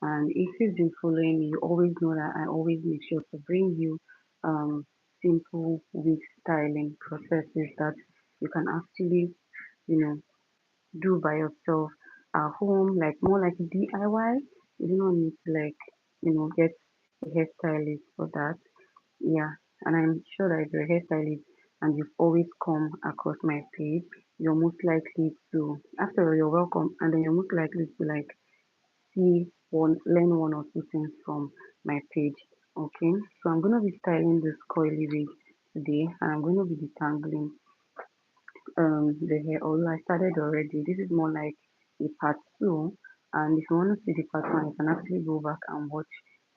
And if you've been following me, you always know that I always make sure to bring you um, simple wig styling processes that you can actually, you know, do by yourself at home, like more like DIY. You do not need to like, get a hairstylist for that. Yeah, and I'm sure that if you're a hairstylist and you've always come across my page, you're most likely to, after all, you're welcome, and then you're most likely to like learn one or two things from my page. Okay, so I'm gonna be styling this coily wig today, and I'm gonna be detangling the hair. Although I started already, this is more like a part two. And if you want to see the part one, you can actually go back and watch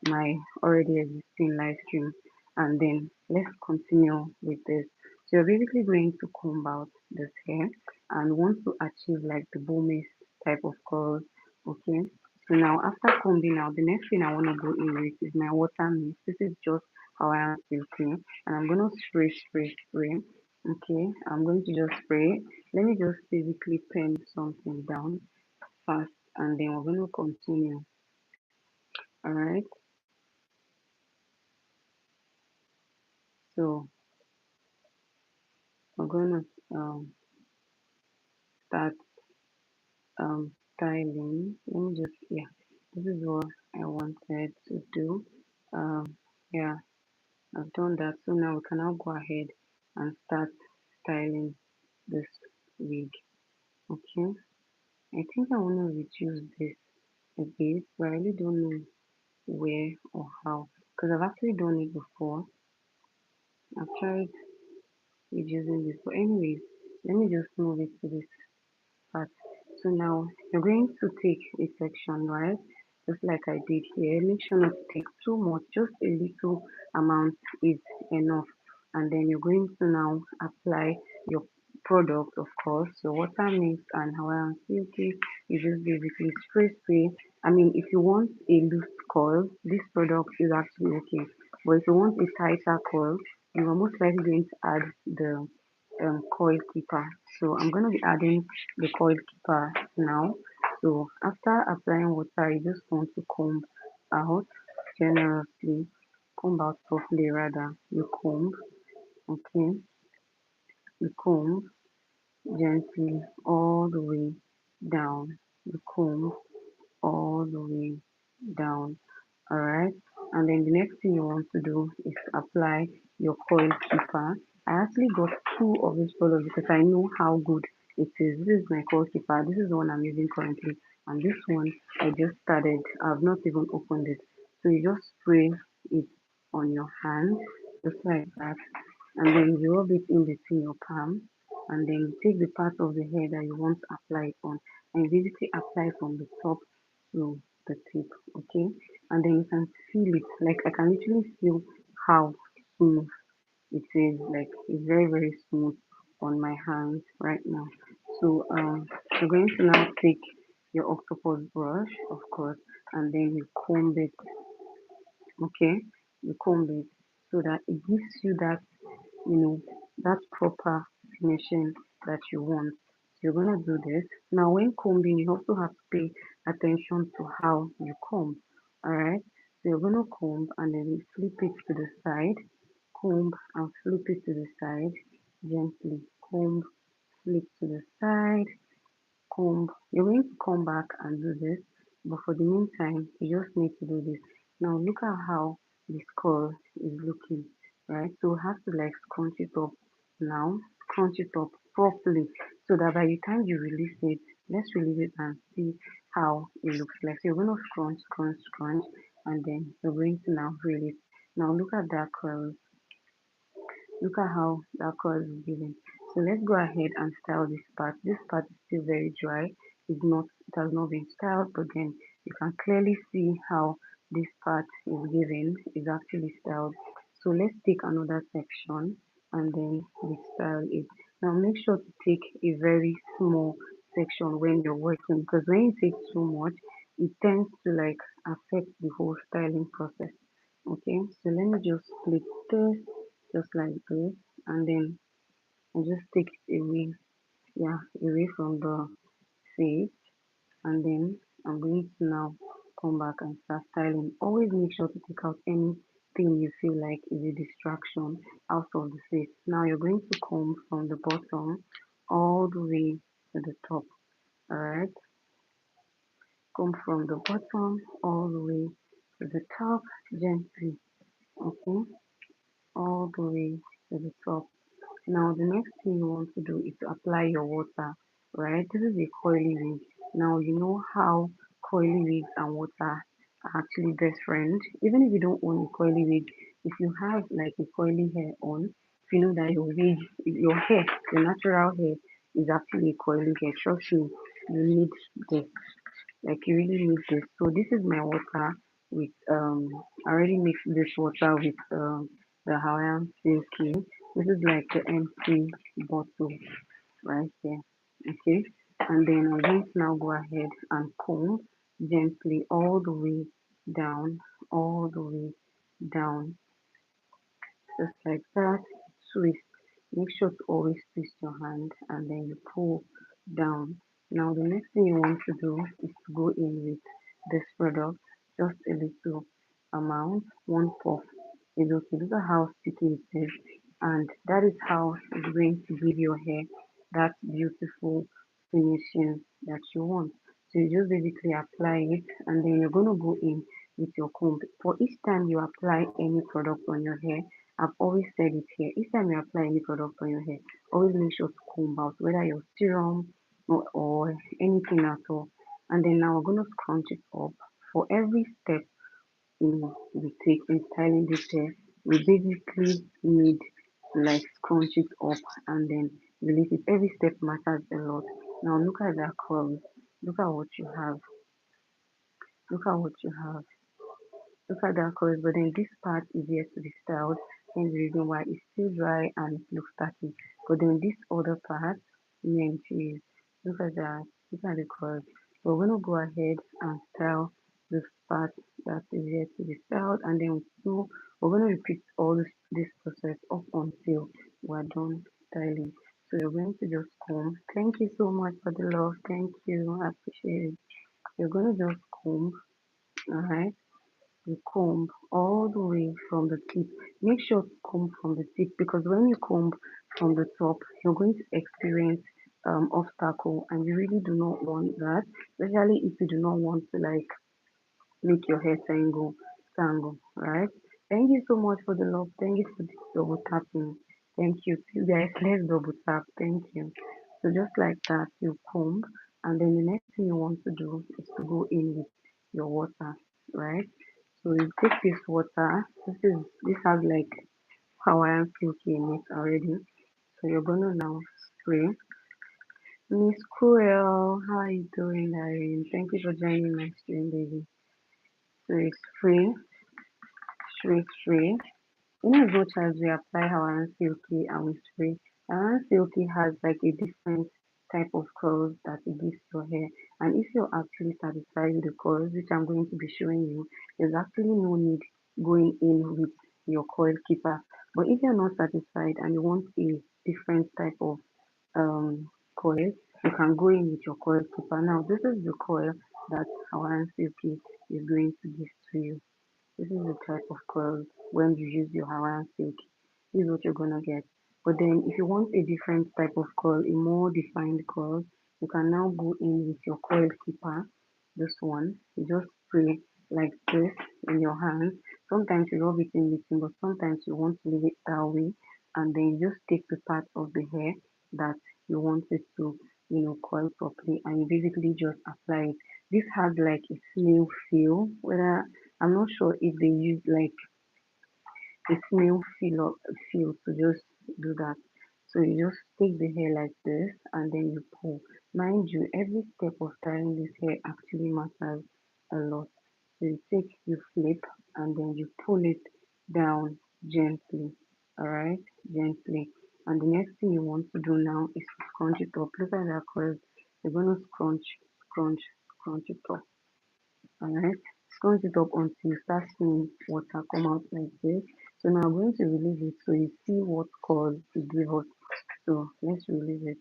my already existing live stream. And then let's continue with this. So you're basically going to comb out this hair and want to achieve like the boomist type of curls. Okay. So now after combing out, the next thing I want to go in with is my water mist. This is just how I am silky, and I'm gonna spray, spray, spray. Okay, I'm going to just spray. Let me just basically pen something down fast, and then we're going to continue. All right, so we're going to start styling. Let me just, yeah, this is what I wanted to do. Yeah, I've done that. So now we can now go ahead and start styling this wig. Okay, I think I want to reduce this a bit, but I really don't know where or how, because I've actually done it before. I've tried reducing this, but anyways, let me just move it to this part. So now you're going to take a section, right, just like I did here. Make sure not to take too much, just a little amount is enough. And then you're going to now apply your product, of course, your water mix and Hawaiian silky. You just basically spray, spray. I mean, if you want a loose coil, this product is actually okay. But if you want a tighter coil, you are most likely going to add the coil keeper. So I'm going to be adding the coil keeper now. So after applying water, you just want to comb out generously, comb out softly rather. You comb, okay, you comb gently all the way down. You comb all the way down. Alright. And then the next thing you want to do is apply your coil keeper. I actually got two of these products because I know how good it is. This is my coil keeper. This is the one I'm using currently. And this one I just started. I've not even opened it. So you just spray it on your hand just like that. And then you rub it in between your palm. And then you take the part of the hair that you want to apply it on and you basically apply from the top to the tip, okay? And then you can feel it. Like I can literally feel how smooth it is. Like it's very, very smooth on my hands right now. So you're going to now take your octopus brush, of course, and then you comb it, okay? You comb it so that it gives you that, that proper finishing that you want. So you're gonna do this. Now when combing, you also have to pay attention to how you comb. Alright. So you're gonna comb and then you flip it to the side. Comb and flip it to the side. Gently comb, flip to the side, comb. You're going to come back and do this, but for the meantime, you just need to do this. Now look at how the skull is looking, right? So we have to like scrunch it up now, scrunch it up properly, so that by the time you release it, let's release it and see how it looks like. So you're going to scrunch, scrunch, scrunch, and then you're going to now release. Now look at that curl. Look at how that curl is giving. So let's go ahead and style this part. This part is still very dry. It has not been styled, but then you can clearly see how this part is giving is actually styled. So let's take another section and then we style it. Now make sure to take a very small section when you're working, because when you take too much, it tends to like affect the whole styling process. Okay, so let me just split this just like this, and then I just take it away, yeah, away from the face, and then I'm going to now come back and start styling. Always make sure to take out anything you feel like is a distraction out of the face. Now you're going to comb from the bottom all the way to the top. Alright, comb from the bottom all the way to the top gently. Okay, all the way to the top. Now the next thing you want to do is to apply your water, right? This is a coily wig. Now you know how coily wigs and water are actually best friends. Even if you don't own a coily wig, if you have like a coily hair on, if you know that your wig, your hair, your natural hair is actually a coily hair, trust me, you need this. Like you really need this. So this is my water with I already mixed this water with the Hawaiian Silky. This is like the empty bottle right here. Okay. And then I'm going to now go ahead and comb gently all the way down, all the way down just like that. Twist. Make sure to always twist your hand and then you pull down. Now the next thing you want to do is to go in with this product, just a little amount, one puff is okay. Look at how sticky it is, and that is how it's going to give your hair that beautiful finishing that you want. So you just basically apply it and then you're going to go in with your comb. For each time you apply any product on your hair, I've always said it here. Each time you apply any product on your hair, always make sure to comb out whether your serum or anything at all. And then now we're gonna scrunch it up. For every step we take in styling this hair, we basically need to like scrunch it up and then release it. Every step matters a lot. Now look at that curl. Look at what you have. Look at what you have. Look at that curls, but then this part is yet to be styled, hence the reason why it's still dry and it looks tacky. But then this other part, man, geez, look at that, look at the curls. So we're gonna go ahead and style this part that is yet to be styled, and then we're gonna repeat all this process up until we're done styling. So you're going to just comb. Thank you so much for the love. Thank you. I appreciate it. You're gonna just comb, alright? You comb all the way from the tip. Make sure to comb from the tip because when you comb from the top, you're going to experience obstacle, and you really do not want that, especially if you do not want to like make your hair tangle, right? Thank you so much for the love. Thank you for the double tapping. Thank you. You guys, let's double tap. Thank you. So just like that, you comb, and then the next thing you want to do is to go in with your water, right? So you take this water. This has like Hawaiian silky in it already. So you're gonna now spray. Miss Cruel, how are you doing, Irene? Thank you for joining my stream, baby. So it's free. In as much as we apply Hawaiian Silky and we spray, Hawaiian Silky has like a different type of curls that it gives your hair. And if you're actually satisfied with the curls, which I'm going to be showing you, there's actually no need going in with your coil keeper. But if you're not satisfied and you want a different type of coil, you can go in with your coil keeper. Now, this is the coil that Hawaiian Silky is going to give to you. This is the type of curls when you use your Hawaiian silk. This is what you're gonna get. But then if you want a different type of curl, a more defined curl, you can now go in with your coil keeper. This one, you just spray like this in your hands. Sometimes you rub it in between, but sometimes you want to leave it that way. And then you just take the part of the hair that you want it to, coil properly, and you basically just apply it. This has like a snail feel, whether I'm not sure if they use like a snail feel to just do that. So you just take the hair like this and then you pull. Mind you, every step of styling this hair actually matters a lot. So you flip and then you pull it down gently. Alright, gently. And the next thing you want to do now is to scrunch it up. Look at that curve. You're gonna scrunch, scrunch it up. Alright, scrunch it up until you start seeing water come out like this. So now I'm going to release it so you see what curl it give us. So let's release it.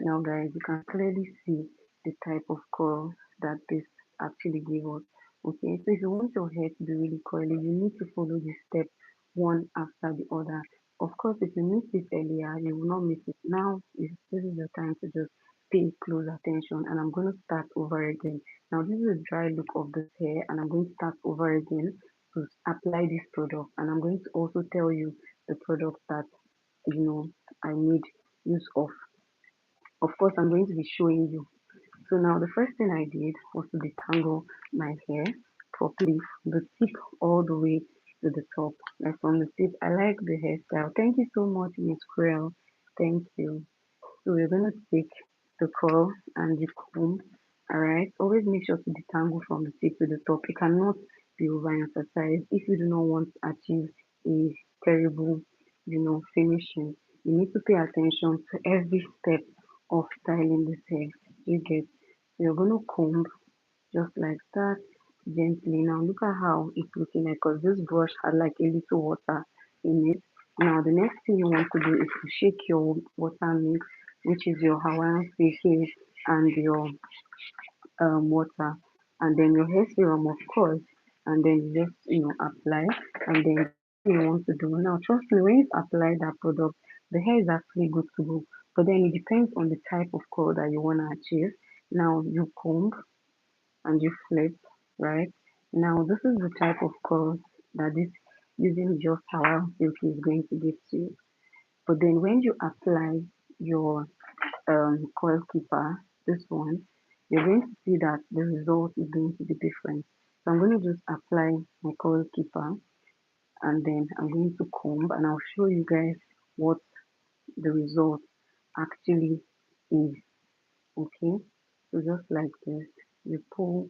Now guys, you can clearly see the type of curl that this actually gave us. Okay, so if you want your hair to be really curly, you need to follow this step one after the other. Of course, if you miss it earlier, you will not miss it. Now, this is the time to just pay close attention, and I'm going to start over again. Now, this is a dry look of this hair, and I'm going to start over again to apply this product. And I'm going to also tell you the products that I made use of. Of course, I'm going to be showing you. So now the first thing I did was to detangle my hair properly from the tip all the way to the top. Like from the tip, I like the hairstyle. Thank you so much, Miss Krill. Thank you. So we're gonna take the curl and the comb. Alright. Always make sure to detangle from the tip to the top. It cannot be overemphasized if you do not want to achieve a terrible, finishing. You need to pay attention to every step of styling this hair. You get. So you're gonna comb just like that gently. Now look at how it's looking like, because this brush had like a little water in it. Now the next thing you want to do is to shake your water mix, which is your Hawaiian facial and your water, and then your hair serum, of course, and then you just apply, and then you want to do now. Trust me, when you apply that product, the hair is actually good to go. But then it depends on the type of color that you want to achieve. Now you comb and you flip, right? Now this is the type of curl that this using just Hawaiian silky is going to give to you. But then when you apply your coil keeper, this one, you're going to see that the result is going to be different. So I'm going to just apply my coil keeper, and then I'm going to comb, and I'll show you guys what the result actually is. Okay, so just like this, you pull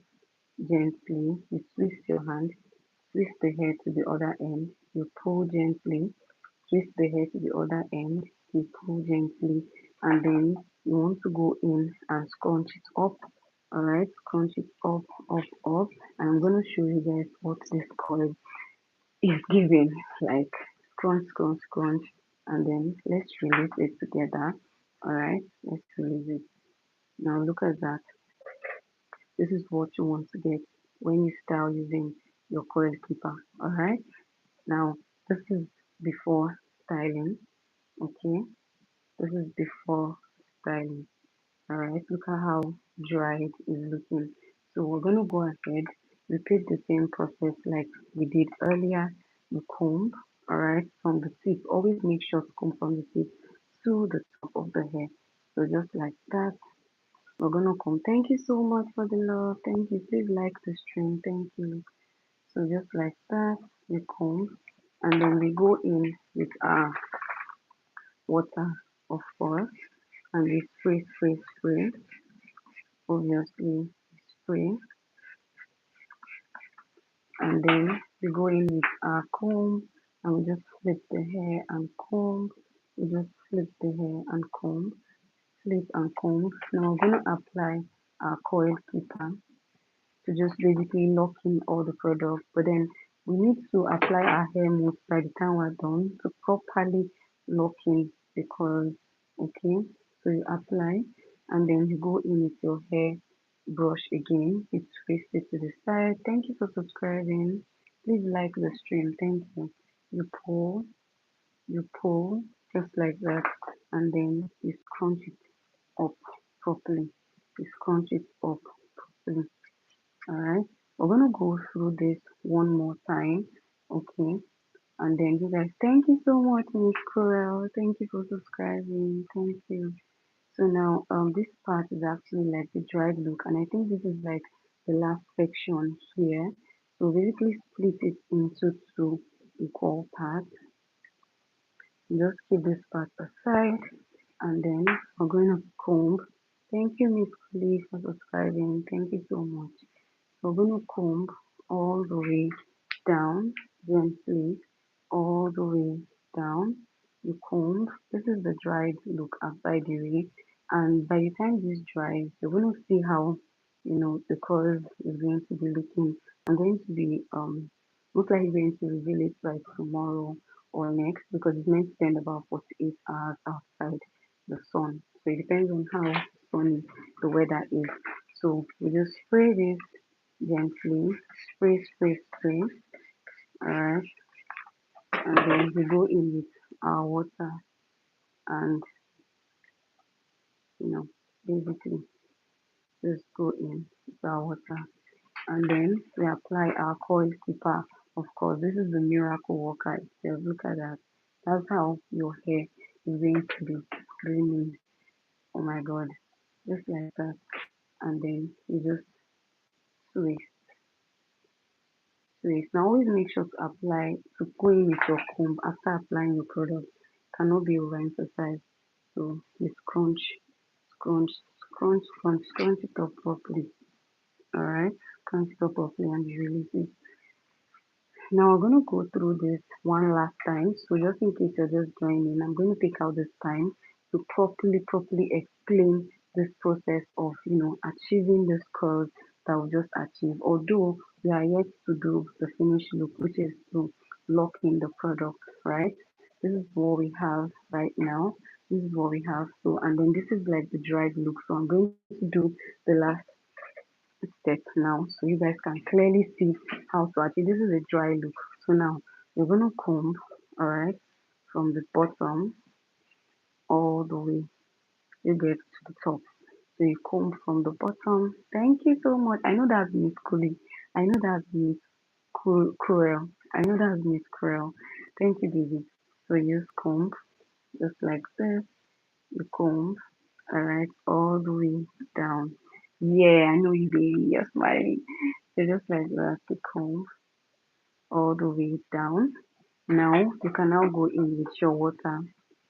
gently, you twist your hand, twist the hair to the other end, you pull gently, twist the hair to the other end, you pull gently, and then you want to go in and scrunch it up. Alright, scrunch it up, up, up, and I'm gonna show you guys what this coil is giving. Like scrunch, scrunch, scrunch, and then let's release it together. Alright, let's release it. Now look at that. This is what you want to get when you style using your coil keeper. Alright, now this is before styling. Okay, this is before styling. Alright, look at how dry it is looking. So we're gonna go ahead, repeat the same process like we did earlier. You comb, alright, from the tip. Always make sure to comb from the tip to the top of the hair. So just like that. We're gonna comb. Thank you so much for the love. Thank you. Please like the stream. Thank you. So just like that, we comb, and then we go in with our water, of course, and we spray, spray, spray. Obviously, spray, and then we go in with our comb, and we just flip the hair and comb. We just flip the hair and comb, flip and comb. Now we're gonna apply our coil keeper to just basically lock in all the products. But then we need to apply our hair mousse by the time we're done to properly lock in the coils. Okay, so you apply, and then you go in with your hair brush again. You twist it to the side. Thank you for subscribing. Please like the stream. Thank you. You pull just like that, and then you scrunch it up properly. You scrunch it up properly. Alright, we're gonna go through this one more time, okay? And then you guys, thank you so much, Miss Corel. Thank you for subscribing. Thank you. So now, this part is actually like the dried look, and I think this is like the last section here. So basically, split it into two equal parts. Just keep this part aside, and then we're going to comb. Thank you, Miss Lee, for subscribing. Thank you so much. So we're going to comb all the way down gently, all the way down. You comb. This is the dried look outside the way, and by the time this dries, you're going to see how the color is going to be looking. I'm going to be most likely going to reveal it by tomorrow or next, because it's meant to spend about 48 hours outside the sun. So it depends on how sunny the weather is. So we just spray this gently, spray, spray, spray. Alright, and then we go in with our water and you know basically just go in with our water and then we apply our coil keeper. Of course, this is the miracle worker itself. Look at that. That's how your hair is going to be gleaming. Oh my god, just like that. And then you just twist, twist. Now always make sure to apply to go in with your comb after applying your product. Cannot be overemphasized. So you scrunch, scrunch, scrunch, scrunch, scrunch it up properly. Alright, scrunch it up properly and you release it. Now we're going to go through this one last time. So just in case you're just joining, I'm going to take out this time to properly explain this process of, achieving this curve that we just achieved. Although we are yet to do the finished look, which is to lock in the product, right? This is what we have right now. This is what we have. So, and then this is like the dried look. So I'm going to do the last step now so you guys can clearly see how to achieve. This is a dry look. So now you're going to comb, all right, from the bottom all the way you get to the top. So you comb from the bottom. Thank you so much. I know that's Miss Cooley. I know that's Miss Cruel. I know that's Miss Cruel. Thank you, baby. So you just comb just like this. You comb, all right, all the way down. Yeah, I know you, baby. You're smiling. So just like that, you comb all the way down. Now you can now go in with your water.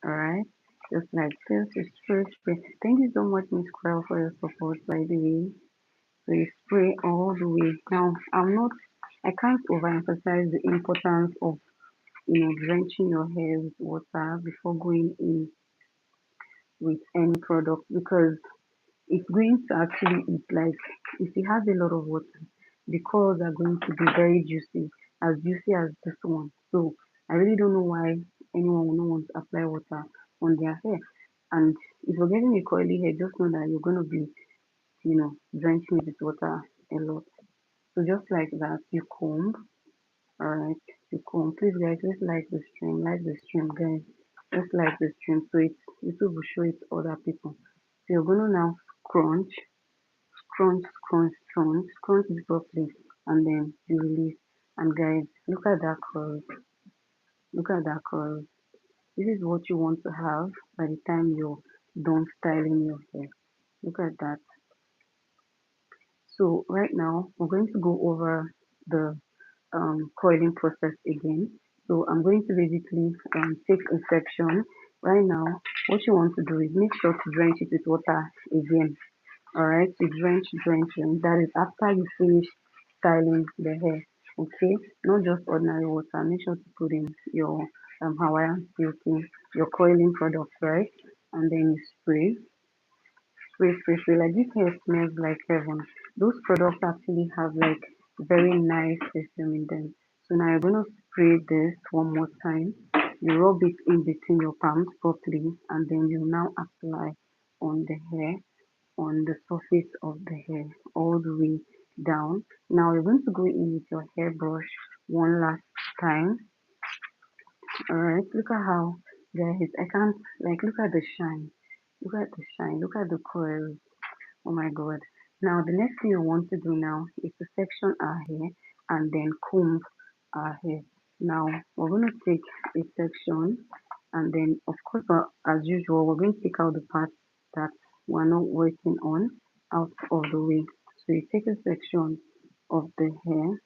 Alright. Just like this, you spray, spray. Thank you so much, Miss Quell, for your support, by the way. So you spray all the way. Now I can't overemphasize the importance of drenching your hair with water before going in with any product because it's going to actually eat like if it has a lot of water, the colors are going to be very juicy as this one. So I really don't know why anyone would not want to apply water on their hair. And if you're getting a curly hair, just know that you're going to be, drenching it with water a lot. So just like that, you comb. Alright, you comb. Please guys, just like the stream, guys. Just like the stream. So YouTube will show it to other people. So you're gonna now scrunch scrunch, scrunch, scrunch, scrunch it properly, and then you release. And guys, look at that curve. Look at that curve. This is what you want to have by the time you're done styling your hair. Look at that. So right now, we're going to go over the coiling process again. So I'm going to basically take a section. Right now, what you want to do is make sure to drench it with water again. Alright, you drench, drench, drench. That is after you finish styling the hair. Okay, not just ordinary water. Make sure to put in your Hawaiian silking, your coiling products, right? And then you spray, spray, spray, spray. Like this hair smells like heaven. Those products actually have like very nice perfume in them. So now you're gonna spray this one more time. You rub it in between your palms properly, and then you now apply on the hair on the surface of the hair all the way down. Now you're going to go in with your hairbrush one last time. Alright, look at how guys I can't like look at the shine. Look at the shine, look at the curls. Oh my god. Now the next thing you want to do now is to section our hair and then comb our hair. Now we're going to take a section and then of course as usual we're going to take out the parts that we're not working on out of the way. So you take a section of the hair,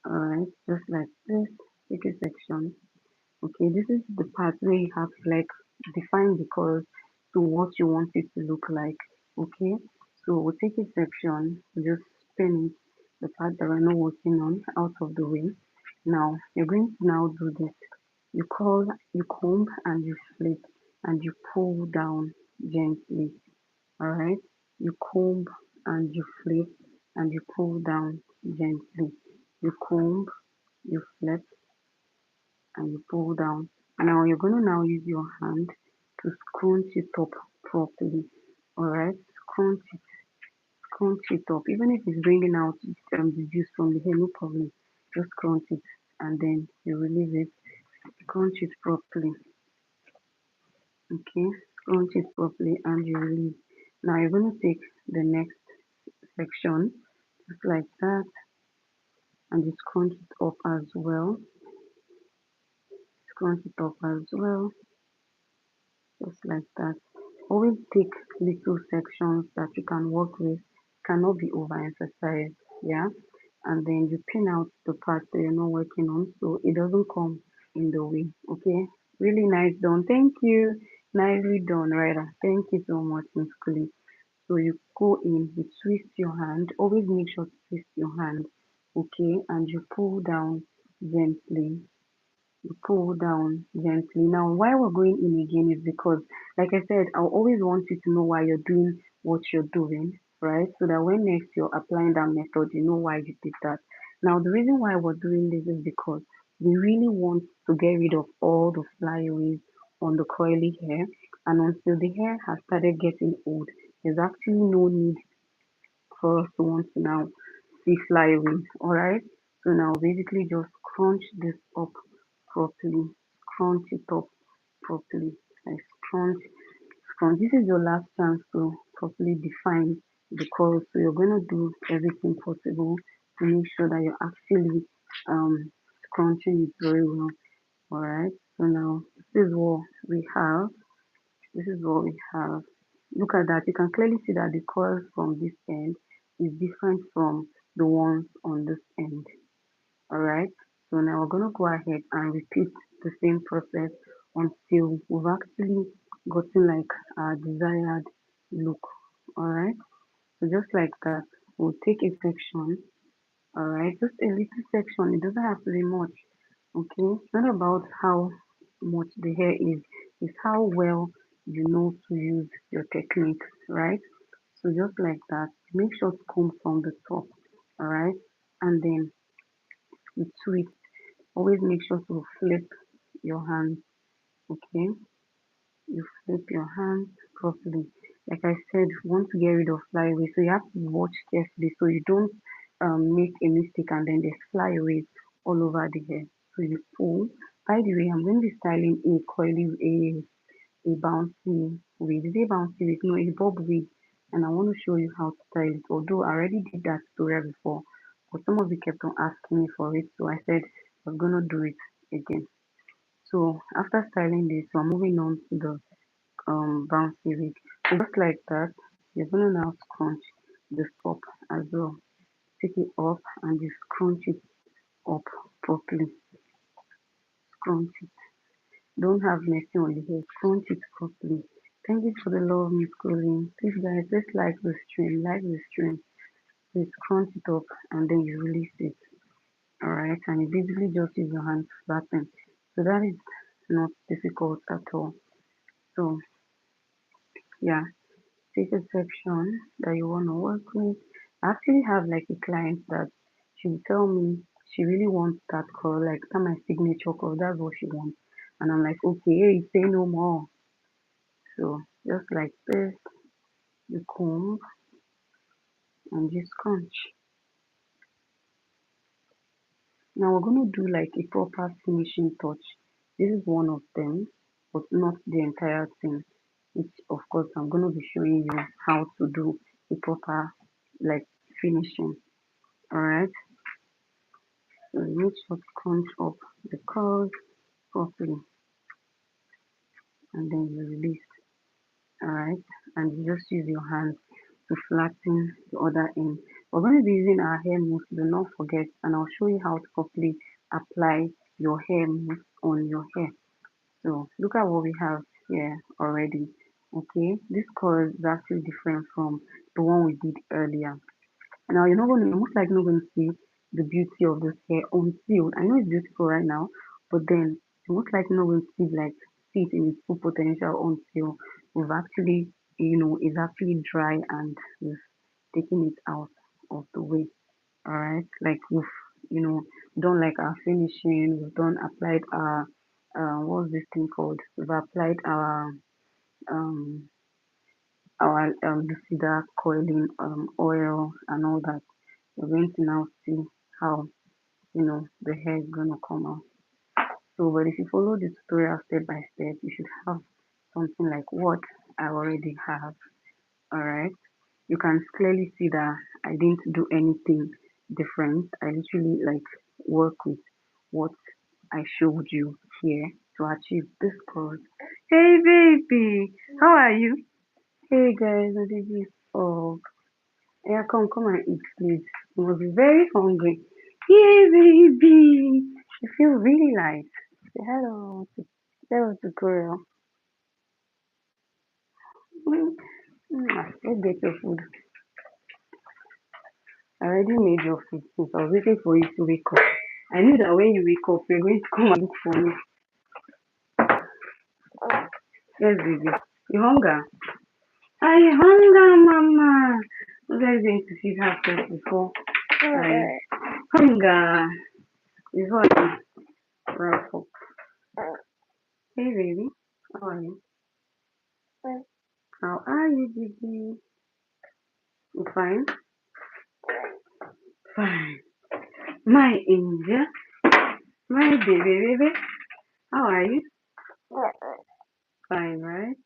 alright, just like this, take a section. Okay, this is the part where you have to like define the colors to what you want it to look like. Okay, so we'll take a section, just spin it, the part that we're not working on out of the way. Now you're going to now do this. You comb and you flip and you pull down gently. Alright, you comb and you flip and you pull down gently. You comb, you flip and you pull down. Now you're going to now use your hand to scrunch it up properly. Alright, scrunch it, scrunch it up. Even if it's bringing out the juice from the hair, no problem. Just scrunch it and then you release it. Scrunch it properly. Okay, scrunch it properly and you release. Now you're going to take the next section just like that and you scrunch it up as well. Scrunch it up as well, just like that. Always take little sections that you can work with, cannot be overemphasized, yeah. And then you pin out the part that you're not working on so it doesn't come in the way. Okay, really nice done. Thank you. Nicely done, Ryder. Thank you so much, Miss Kuli. So you go in, you twist your hand. Always make sure to twist your hand, okay, and you pull down gently. You pull down gently. Now, why we're going in again is because, like I said, I always want you to know why you're doing what you're doing, right? So that when next you're applying that method, you know why you did that. Now, the reason why we're doing this is because we really want to get rid of all the flyaways on the curly hair. And until the hair has started getting old, there's actually no need for us to want to now see flyaway. Alright. So now basically just crunch this up properly. Crunch it up properly. Like scrunch. This is your last chance to properly define the curls. So you're gonna do everything possible to make sure that you're actually scrunching it very well. Alright. So now this is what we have. This is what we have. Look at that. You can clearly see that the coils from this end is different from the ones on this end. Alright. So now we're going to go ahead and repeat the same process until we've actually gotten like our desired look. Alright. So just like that, we'll take a section. Alright. Just a little section. It doesn't have to be much. Okay, it's not about how much the hair is, it's how well you know to use your technique, right? So just like that, make sure to comb from the top, all right? And then you twist. Always make sure to flip your hands, okay? You flip your hands properly. Like I said, we want to get rid of flyaways, so you have to watch carefully so you don't make a mistake and then there's flyaways all over the hair. So you pull. By the way, I'm going to be styling a coily, a bouncy wig. Is it a bouncy wig? No, a bob wig. And I want to show you how to style it. Although I already did that tutorial before, but some of you kept on asking me for it, so I said I'm gonna do it again. So after styling this, we're moving on to the bouncy wig. So just like that, you're gonna now scrunch the top as well. Take it up and you scrunch it up properly. Scrunch it. Don't have messy on the hair. Scrunch it properly. Thank you for the love, Miss Colleen. Please guys, let's like the stream. Like the stream. Please scrunch it up and then you release it. Alright, and you basically just use your hand to flatten. So that is not difficult at all. So yeah, take a section that you want to work with. I actually have like a client that she will tell me she really wants that color, like that my signature color, that's what she wants. And I'm like, okay, hey, say no more. So just like this, you comb and you scrunch. Now we're gonna do like a proper finishing touch. This is one of them, but not the entire thing. Which of course I'm gonna be showing you how to do a proper like finishing. Alright. So make sure to crunch up the curls properly and then you release. Alright. And you just use your hands to flatten the other end. We're going to be using our hair mousse, do not forget, and I'll show you how to properly apply your hair mousse on your hair. So look at what we have here already. Okay, this color is actually different from the one we did earlier. Now you're most likely not going to see the beauty of this hair until I know it's beautiful right now, but then you're most likely not going to see it in its full potential until we've actually it's actually dry and we've taken it out of the way. Alright. Like we've done like our finishing, we've done applied our what's this thing called? We've applied um our lucida coiling oil and all that. We're going to now see how the hair is gonna come out. So, but if you follow the tutorial step by step, you should have something like what I already have. All right. You can clearly see that I didn't do anything different. I literally like work with what I showed you here to achieve this goal. Hey baby, how are you? Hey guys, my baby is up. Yeah, come and eat, please. You must be very hungry. Hey baby, you feel really light. Say hello to girl. Let's get your food. I already made your food since I was waiting for you to wake up. I knew that when you wake up, you're going to come and look for me. Yes, baby. You hunger? Are you hunger, mama? I'm going to feed her first before I hunger. Before I wrap up. Hey, baby. How are you? How are you, baby? You fine? Fine. My angel. My baby. How are you? Fine, right?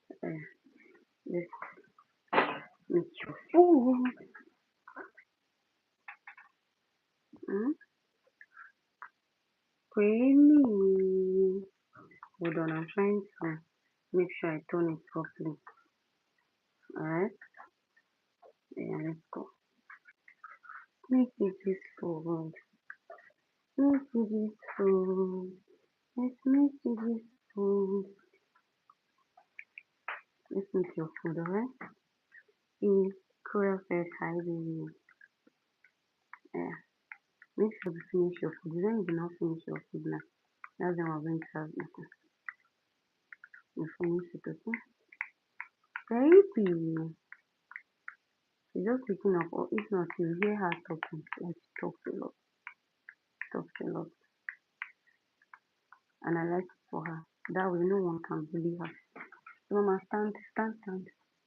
Let's make your food. Hmm? Creamy. Hold on, I'm trying to make sure I turn it properly. Alright? Yeah, let's go. Make it this food. Make it this food. Let's make it this food. Let's make your food, alright? In Korea said hi, baby. Yeah. Make sure to finish your food. When you do not finish your food now, that's when we're going to have eaten. You finish it, okay? Baby. She's just waking up, or if not, you hear her talking. Like she talks a lot. Talks a lot. And I like it for her. That way no one can bully her. So mama, stand.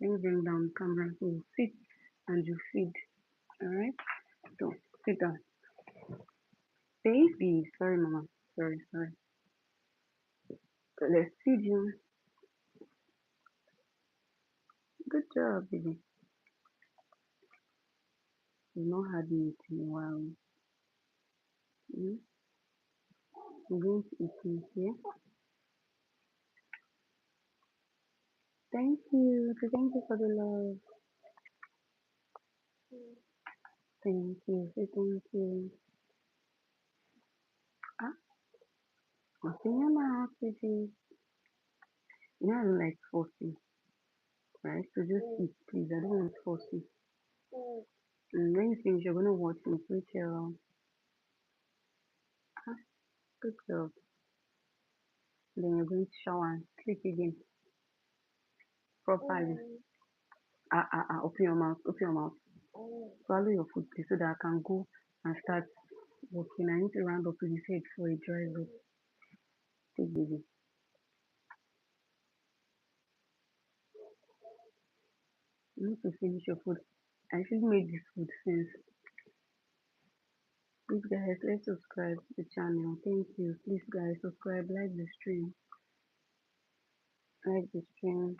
Let me bring down the camera. So you sit and you feed. Alright? So sit down. Baby. Sorry mama. Sorry. So let's feed you. Good job, baby. You've not had meat in a while. Mm? I'm going to eat meat here. Thank you. Thank you for the love. Thank you. Say thank you. Ah, what's in your mouth, baby? You know I don't like forcing, right? So just eat, please. I don't want forcing. And when you finish, you're gonna watch me Rachel. Ah, good job. Then you're going to shower and sleep again properly. Open your mouth. Open your mouth. Swallow your food, please, so that I can go and start working. I need to round up with this head for a dry up. Take baby. You need to finish your food. I should make this food since. Please guys, let's subscribe to the channel. Thank you. Please guys, subscribe, like the stream. Like the stream.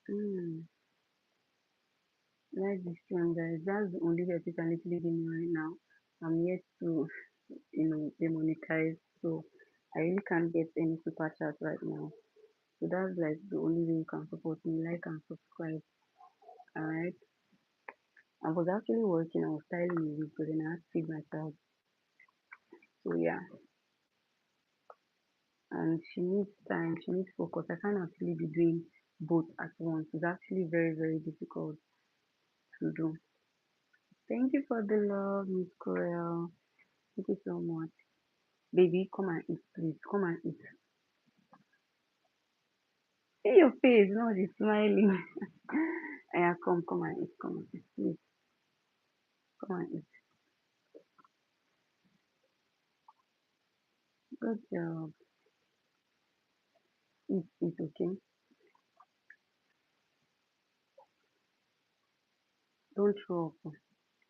Mm. Like the stream, guys. That's the only way you can literally give me right now. I'm yet to, demonetize. So I really can't get any super chat right now. So that's like the only way you can support me. Like and subscribe. Alright. I was actually working, I was styling a wig, but then I had to feed my child. So yeah. And she needs time, she needs focus. I can't actually be doing both at once. It's actually very, very difficult to do. Thank you for the love, Miss Corel. Thank you so much. Baby, come and eat, please. Come and eat. See your face. No, she's smiling. Yeah, come and eat. Come and eat, please. Come and eat. Good job. Eat, okay? Don't throw up.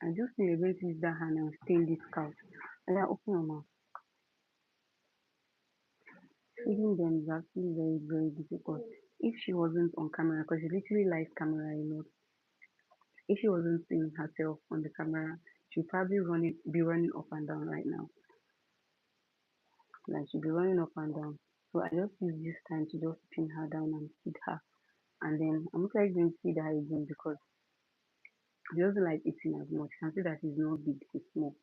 I just know you're going to use that hand and stain this couch. And then open your mouth. Feeding them is actually very, very difficult. If she wasn't on camera, because she literally likes camera a lot. If she wasn't seeing herself on the camera, she'd probably be running up and down right now. Like she'd be running up and down. So I just use this time to just pin her down and feed her. And then I'm not like going to feed her again because she doesn't like eating as much. You can see that she's not big, she's small.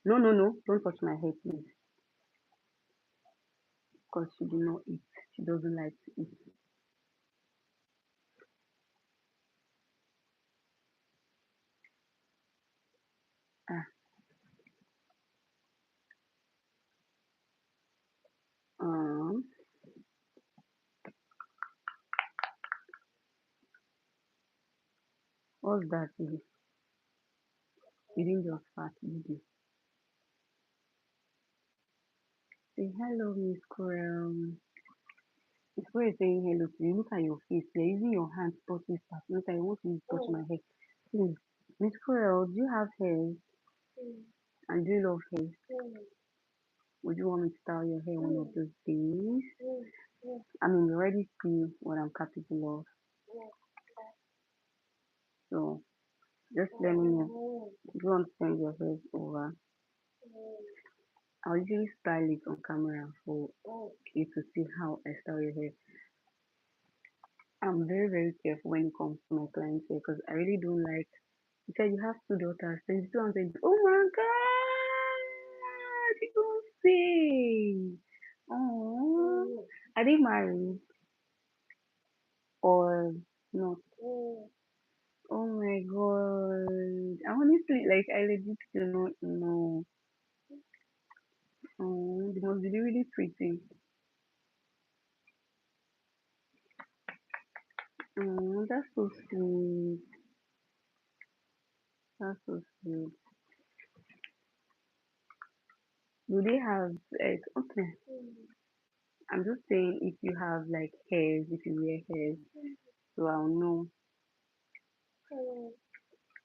No, no, no, don't touch my head, please. Because she do not eat. She doesn't like to eat. Ah, um, what's that? You didn't just fart, did you? Say hello, Miss Squirrel. Miss Squirrel is saying hello to you. Look at your face. You're using your hand to touch this part. Look at you want to touch my head. Please, Miss Squirrel, do you have hair? And do you love hair? Would you want me to style your hair one of those days? I mean, you already see what I'm capable of. So just let me know if you want to send your hair over. I'll usually style it on camera for you to see how I style your hair. I'm very, very careful when it comes to my clients hair because I really don't like. You said you have two daughters, 22 and 20. Oh my god! You don't say. Oh, are they married or not? Oh my god! I honestly like. I legit do not know. Oh, they must be really pretty. Oh, that's so sweet. That's so sweet. Do they have like okay? I'm just saying if you have like hairs, if you wear hairs, so I'll know.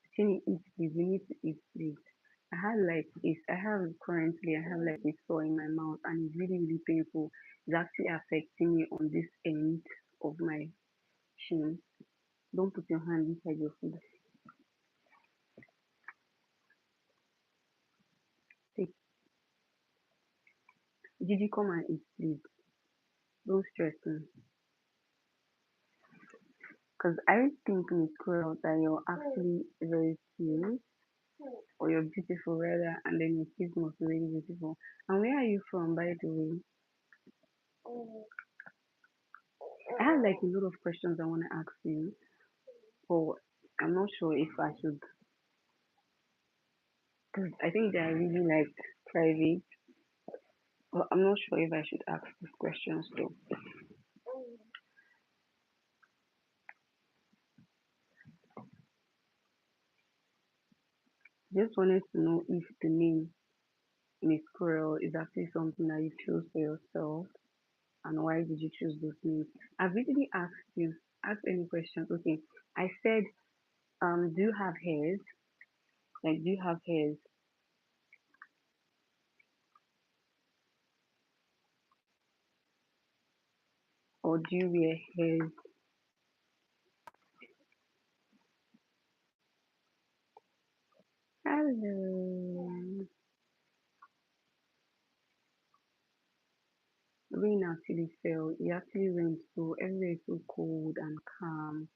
Actually, eat please. You need to eat please. I have currently I have like a sore in my mouth and it's really really painful. It's actually affecting me on this end of my chin. Don't put your hand inside your food. Take Gigi, come and eat please. Don't stress me. Because I think Miss Squirrel that you're actually very cute or you're beautiful rather and then your kids must be really beautiful. And where are you from by the way? I have like a lot of questions I want to ask you, but I'm not sure if I should because I think they are really like private. But I'm not sure if I should ask these questions though. Just wanted to know if the name Miss Squirrel is actually something that you chose for yourself and why did you choose those names? I've literally asked you, ask any questions. Okay. I said, do you have hairs? Like, do you have hairs? Or do you wear hairs? Hello. Rain actually fell. It actually rained so everywhere is so cold and calm.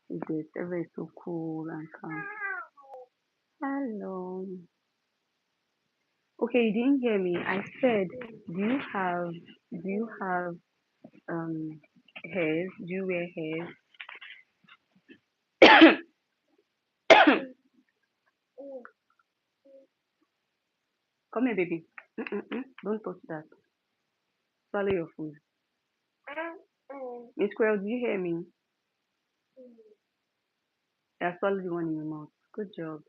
It is everywhere is so cool and calm. Hello. Okay, you didn't hear me. I said, do you have um hairs? Do you wear hairs? Come here, baby. Mm-mm-mm. Don't touch that. Swallow your food. Miss Squirrel, do you hear me? Yeah, swallow the one in your mouth. Good job.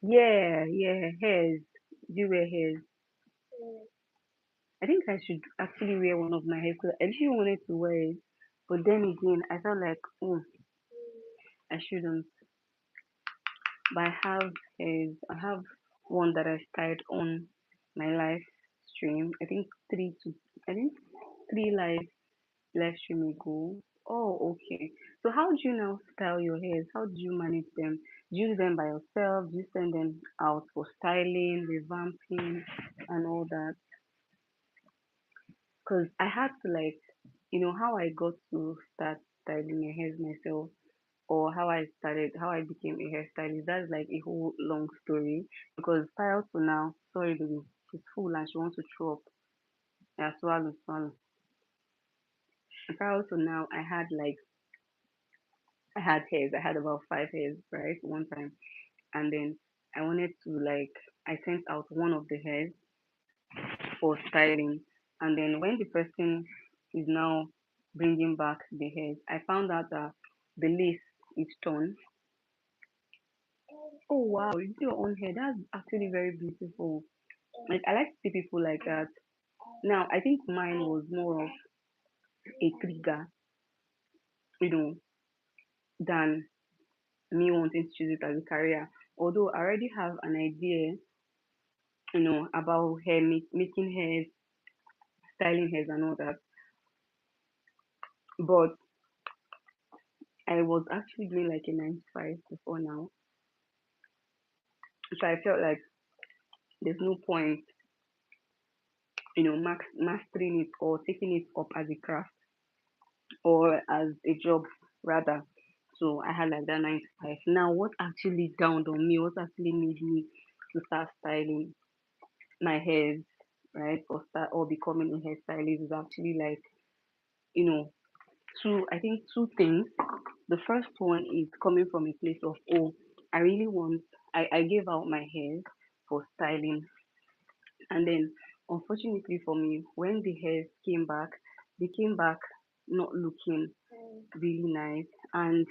Yeah, yeah, hairs. Do you wear hairs? I think I should actually wear one of my hairs. 'Cause I actually wanted to wear it, but then again, I felt like, oh, I shouldn't. But I have one that I started on my live stream. I think three live stream ago. Oh, okay. So how do you now style your hairs? How do you manage them? Do you do them by yourself? Do you send them out for styling, revamping, and all that? Because I had to like, how I got to start styling my hairs myself, or how I became a hairstylist. That's like a whole long story. Because prior to now, sorry, baby, she's full and she wants to throw up. Yeah, swallow, swallow. Prior to now, I had hairs. I had about five hairs, right, one time, and then I wanted to like I sent out one of the hairs for styling, and then when the person is now bringing back the hairs, I found out that the lace is torn. Oh wow, you do your own hair. That's actually very beautiful. Like I like to see people like that. Now I think mine was more of a trigger, you know, than me wanting to choose it as a career. Although I already have an idea, about making hairs, styling hairs and all that. But I was actually doing like a 9 to 5 before now. So I felt like there's no point, mastering it or taking it up as a craft or as a job rather. So I had like that 9 to 5. Now what actually dawned on me, what actually made me to start styling my hairs, right? Or becoming a hairstylist is actually like, you know, two things. The first one is coming from a place of, oh, I really want, I gave out my hair for styling. And then, unfortunately for me, when the hairs came back, they came back not looking really nice. And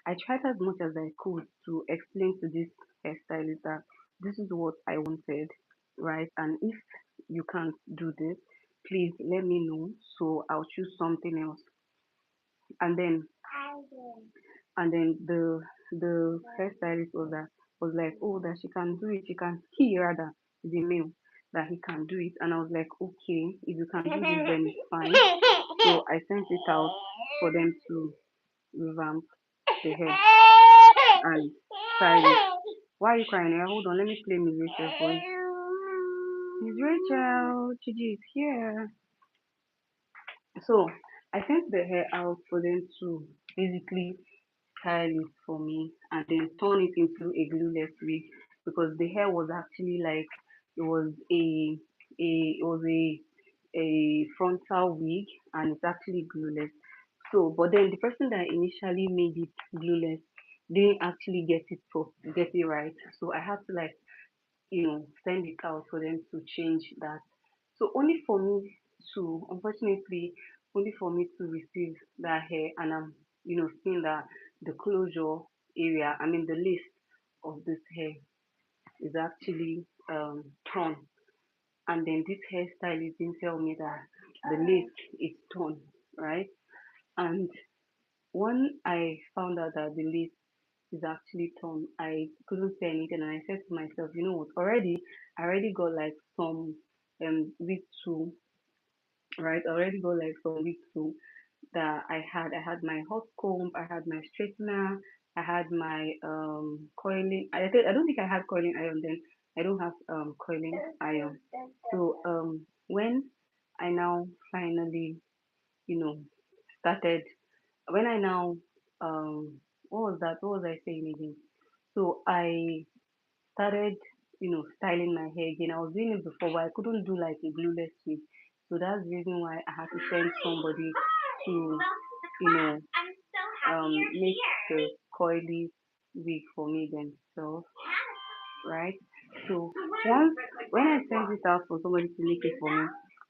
I tried as much as I could to explain to this hairstylist that this is what I wanted, right? And if you can't do this, please let me know so I'll choose something else. And then the hairstylist was like, oh, that she can do it. He rather is a male that he can do it. And I was like, okay, if you can do this, then it's fine. So I sent it out for them to revamp the hair and style it. Why are you crying? Hold on, let me play Miss Rachel for you. Miss Rachel, Gigi is here. So I sent the hair out for them to basically style it for me and then turn it into a glueless wig because the hair was actually like it was a frontal wig and it's actually glueless. So but then the person that initially made it glueless didn't actually get it right. So I had to like send it out for them to change that. So only for me unfortunately, only for me to receive that hair and I'm, seeing that the closure area, I mean the list of this hair is actually torn. And then this hairstylist didn't tell me that the list is torn, right? And when I found out that the list is actually torn, I couldn't say anything and I said to myself, you know what, I already got like some week two, right? I already got like some week two that I had. I had my hot comb, I had my straightener, I had my coiling. I don't think I had coiling iron then. I don't have coiling iron. So when I now finally, you know, started when I now what was that? What was I saying again? So I started, styling my hair again. I was doing it before, but I couldn't do like a glueless wig. So that's the reason why I had to send somebody to, you know, make the coily wig for me themselves, right? So once when I sent it out for somebody to make it for me,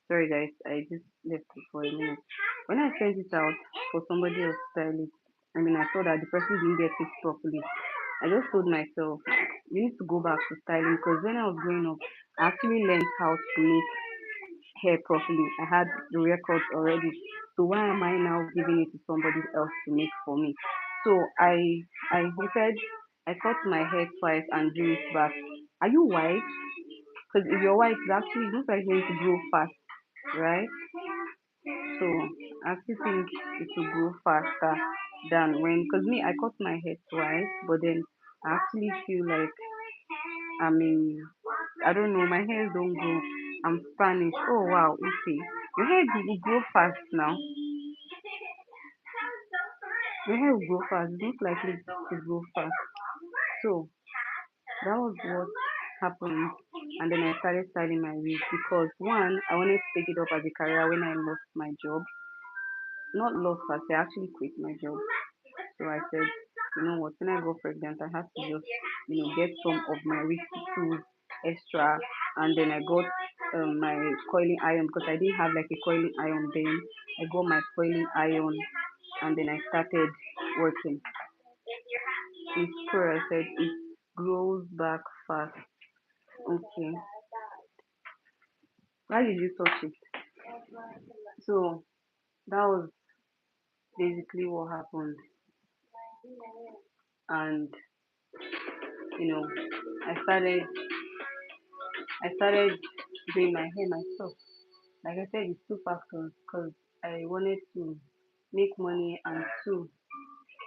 sorry guys, I just left it for a minute. When I sent it out for somebody else to style it, I mean I saw that the person didn't get it properly. I just told myself, you need to go back to styling because when I was growing up, I actually learned how to make hair properly. I had the records already. So why am I now giving it to somebody else to make for me? So I waited I cut my hair twice and drew it back. Are you white? Because if you're white, it's actually looks like it's going to grow fast, right? So I actually think it will grow faster than when, because me, I cut my hair twice, but then I actually feel like I mean, I don't know, my hairs don't grow. I'm Spanish. Oh wow, okay. Your hair will grow fast now. Your hair will grow fast. It's not likely to grow fast. So that was what happened. And then I started styling my wig because one, I wanted to take it up as a career when I lost my job. Not lost, but I actually quit my job. So I said, you know what, when I got pregnant, I had to just, get some of my whiskey tools extra. And then I got my coiling iron because I didn't have like a coiling iron then. I got my coiling iron and then I started working. It's true, I said it grows back fast. Okay. Why did you touch it? So that was basically what happened. And you know, I started I started doing my hair myself. Like I said, it's two factors because I wanted to make money and two,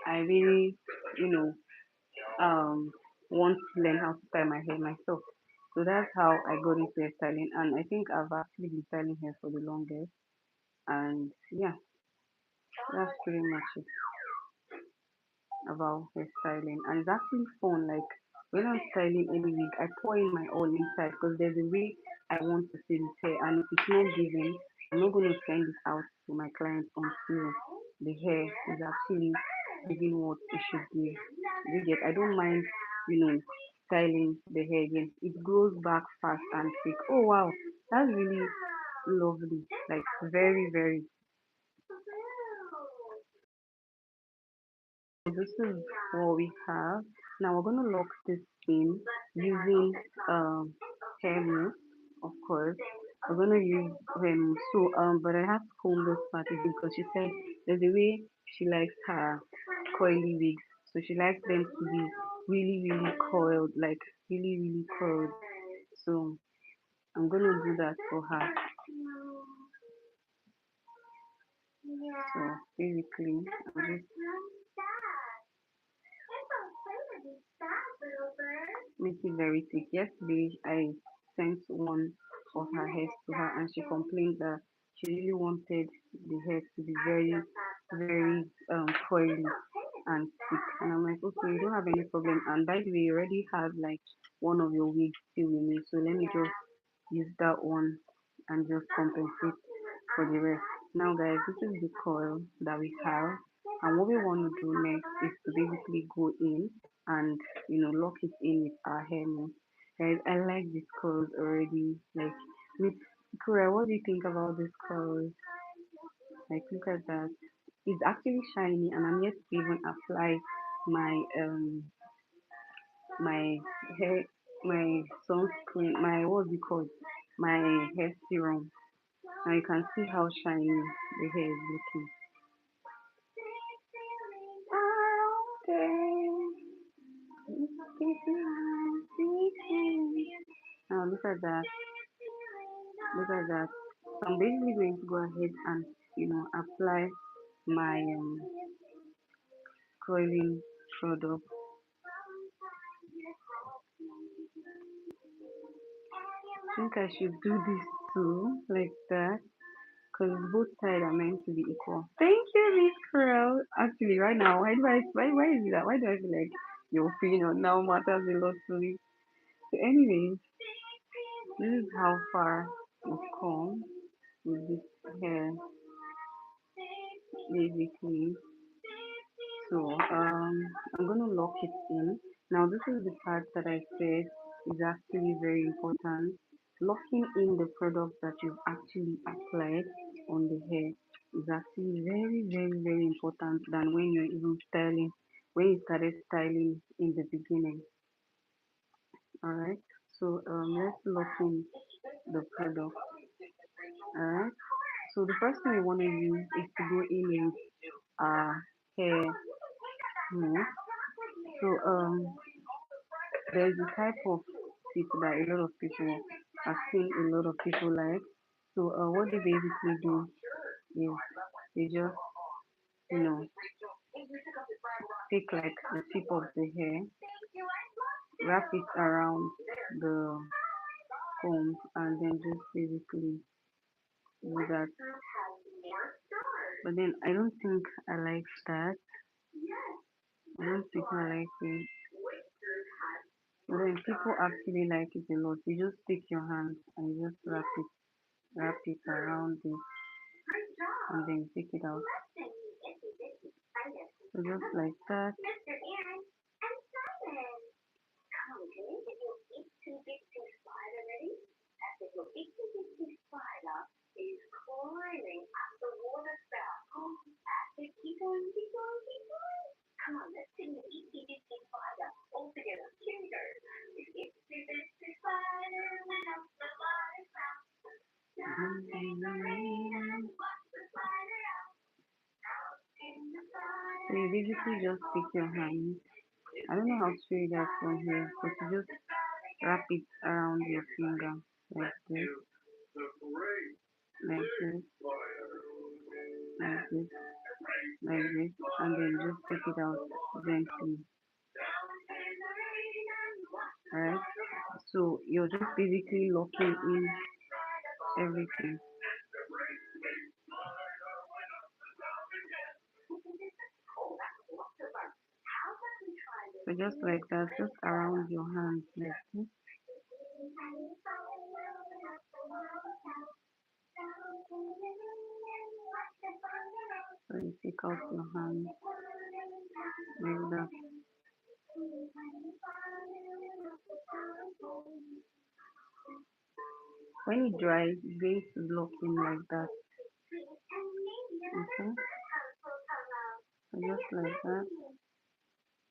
I really, you know, want to learn how to style my hair myself. So that's how I got into hairstyling, and I think I've actually been styling hair for the longest. And yeah, that's pretty much it about hairstyling, and it's actually fun. Like when I'm styling any wig, I pour in my all inside because there's a way I want to see this hair, and if it's not given, I'm not going to send it out to my clients until the hair is actually giving what it should give. You get? I don't mind, styling the hair again. It grows back fast and quick. Oh wow, that's really lovely. Like very, very. This is what we have. Now we're gonna lock this in using hair mousse, of course. We're gonna use hair mousse. So but I have to comb this part again because she said there's a way she likes her coily wigs. So she likes them to be really, really coiled, like really, really coiled. So I'm gonna do that for her. So basically, I'm just make it very thick. Yesterday, I sent one of her hairs to her, and she complained that she really wanted the hair to be very, very coily and thick. And I'm like, okay, you don't have any problem. And by the way, you already have like one of your wigs still with me, so let me just use that one and just compensate for the rest. Now, guys, this is the coil that we have, and what we want to do next is to basically go in and lock it in with our hair mousse. Guys, I like this coils already. Like, with Kura, what do you think about this coils? Like, look at that. It's actually shiny, and I'm yet to even apply my my hair, my sunscreen, my what's it called? My hair serum. Now you can see how shiny the hair is looking. Now look at that. Look at that. So I'm basically going to go ahead and apply my coiling product. I think I should do this too, like that, because both sides are meant to be equal. Thank you, Miss Crow. Actually, right now, why is it that? Why do I feel like your opinion now matters a lot to me? So, anyways, this is how far we've come with this hair, basically. So, I'm gonna lock it in. Now, this is the part that I said is actually very important. Locking in the product that you've actually applied on the hair is actually very, very, very important than when you're even styling, when you started styling in the beginning. Alright, so let's lock in the product. Alright, so the first thing we want to use is to go in with our hair mousse. So there's a type of fit that a lot of people have seen a lot of people like. So what they basically do is they just, you know, take like the tip of the hair, wrap it around the comb, and then just basically do that. But then I don't think I like that. I don't think I like it. But then people actually like it a lot. You just take your hand and you just wrap it around it, and then take it out. So just like that. So you basically just take your hand. I don't know how to show you that from here, but you just wrap it around your finger like this, like this, like this, like this, and then just take it out gently. Alright? So you're just basically locking in everything. So just like that, just around your hand like this. So you take out your hand like that. When it dries, it's going to lock in like that. Okay? So just like that.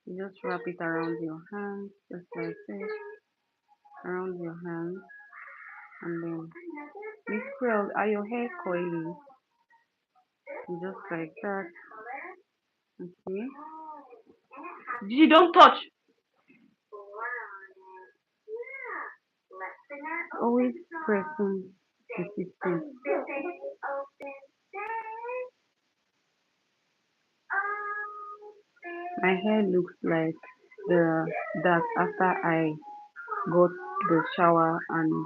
You just wrap it around your hand, just like this, around your hand, and then Miss Quill, are your hair coily? Just like that. Okay. You don't touch. Always pressing the system. My hair looks like the that after I got the shower and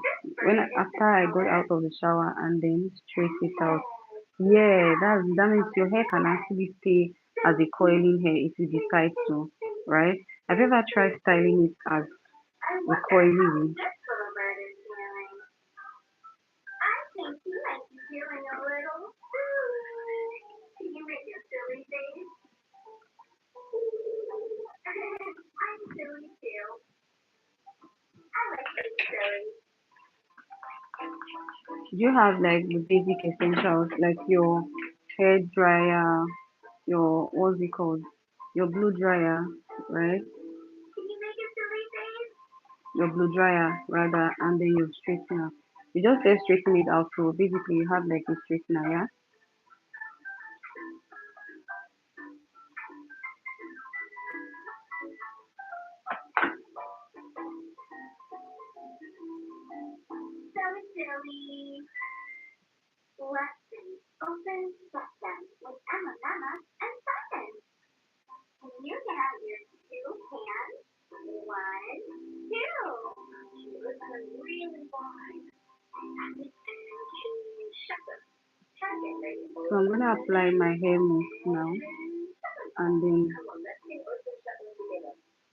after I got out of the shower and then straight it out. Yeah, that means your hair can actually stay as a coiling hair if you decide to, right? Have you ever tried styling it as a coily wig? You have like the basic essentials like your hair dryer, your what's it called? Your blow dryer, right? Your blow dryer rather, and then your straightener. You just straighten it out. So basically, you have like a straightener, yeah. So I'm gonna apply my hair mousse now, and then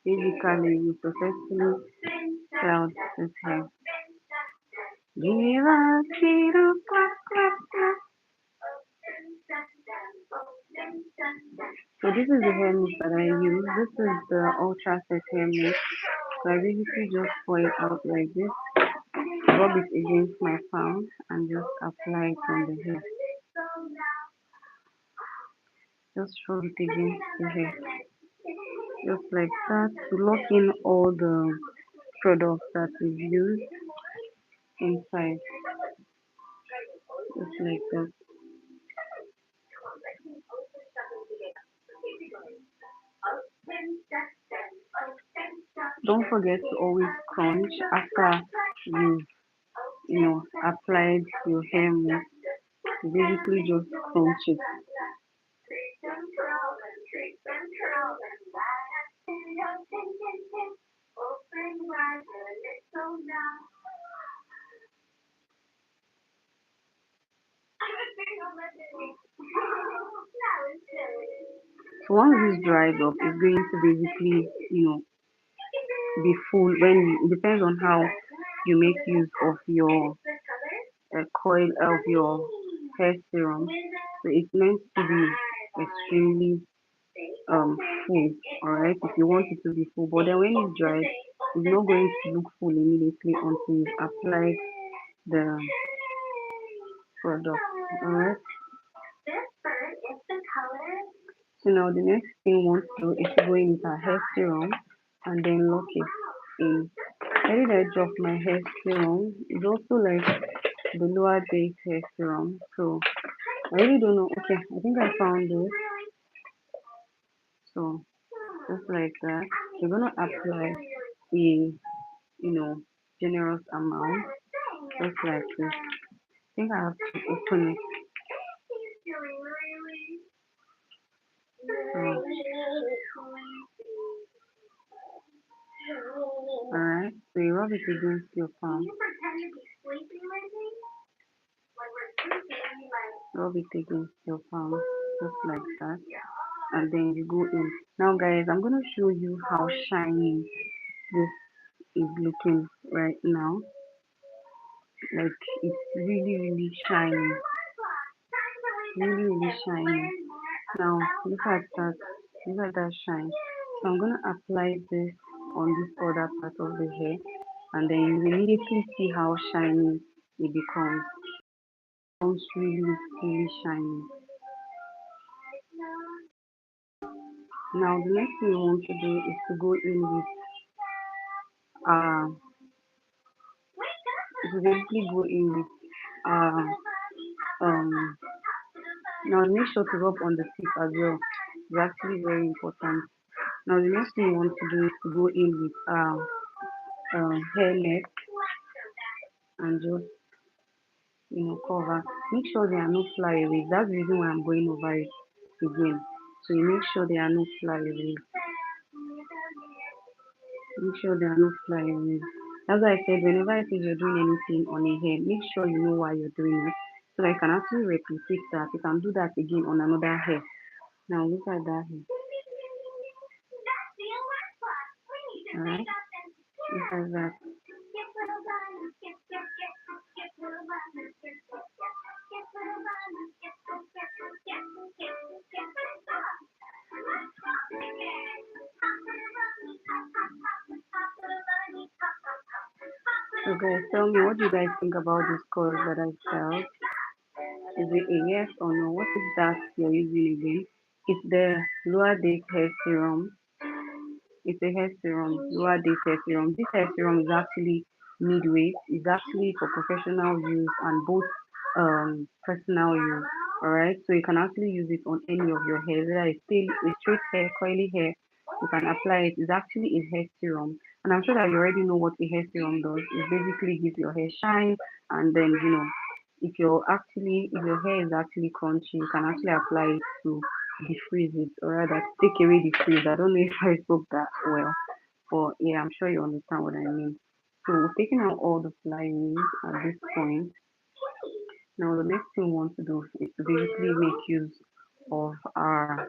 basically we successfully styled this hair. Give us little clap, clap, clap. So this is the hair mousse that I use. This is the ultra set hair mousse. So I basically just pour it out like this, rub it against my palm, and just apply it on the hair. Just rub it against the hair, just like that, to lock in all the products that we've used inside, just like that. don't forget to always crunch after you applied your hair mousse. Basically just crunch it. So once this dries up, it's going to basically, be full when it depends on how you make use of your coil of your hair serum. So it's meant to be extremely full, alright, if you want it to be full. But then when it dries, it's not going to look full immediately until you apply the product. Alright. So now the next thing we want to do is to go in with our hair serum and then lock it in. I did I drop my hair serum. It's also like the lower base hair serum. So I really don't know. Okay, I think I found it. So just like that. You're gonna apply a generous amount. Just like this. I think I have to open it. So, alright. So you rub it against your palm. Rub it against your palm. Just like that. And then you go in. Now guys, I'm gonna show you how shiny this is looking right now. Like it's really really shiny. Really really shiny. Now look at that. Look at that shine. So I'm gonna apply this on this other part of the hair, and then you immediately see how shiny it becomes. It becomes really really shiny. Now the next thing you want to do is to go in with uh to basically go in with uh um now make sure to rub on the tip as well. It's actually very important. Now the next thing you want to do is to go in with hair net and just cover. Make sure there are no flyaways. That's the reason why I'm going over it again. So you make sure there are no flyaways. Make sure there are no flyaways. As I said, whenever I say you're doing anything on a hair, make sure you know why you're doing it. So that you can actually replicate that. You can do that again on another hair. Now look at that hair. Alright? Look at that. So guys, tell me, what do you guys think about this color that I felt? Is it a yes or no? What is that you're using again? It's the lower date hair serum. It's a hair serum, lower date hair serum. This hair serum is actually midweight. It's actually for professional use and both personal use. Alright, so you can actually use it on any of your hair, whether it's still a straight hair, curly hair. You can apply it. It's actually a hair serum, and I'm sure that you already know what a hair serum does. It basically gives your hair shine, and then if your hair is actually crunchy, you can actually apply it to defreeze it, or rather take away the frizz. I don't know if I spoke that well, but yeah, I'm sure you understand what I mean. So we've taken out all the flyaways at this point. Now the next thing we want to do is to basically make use of our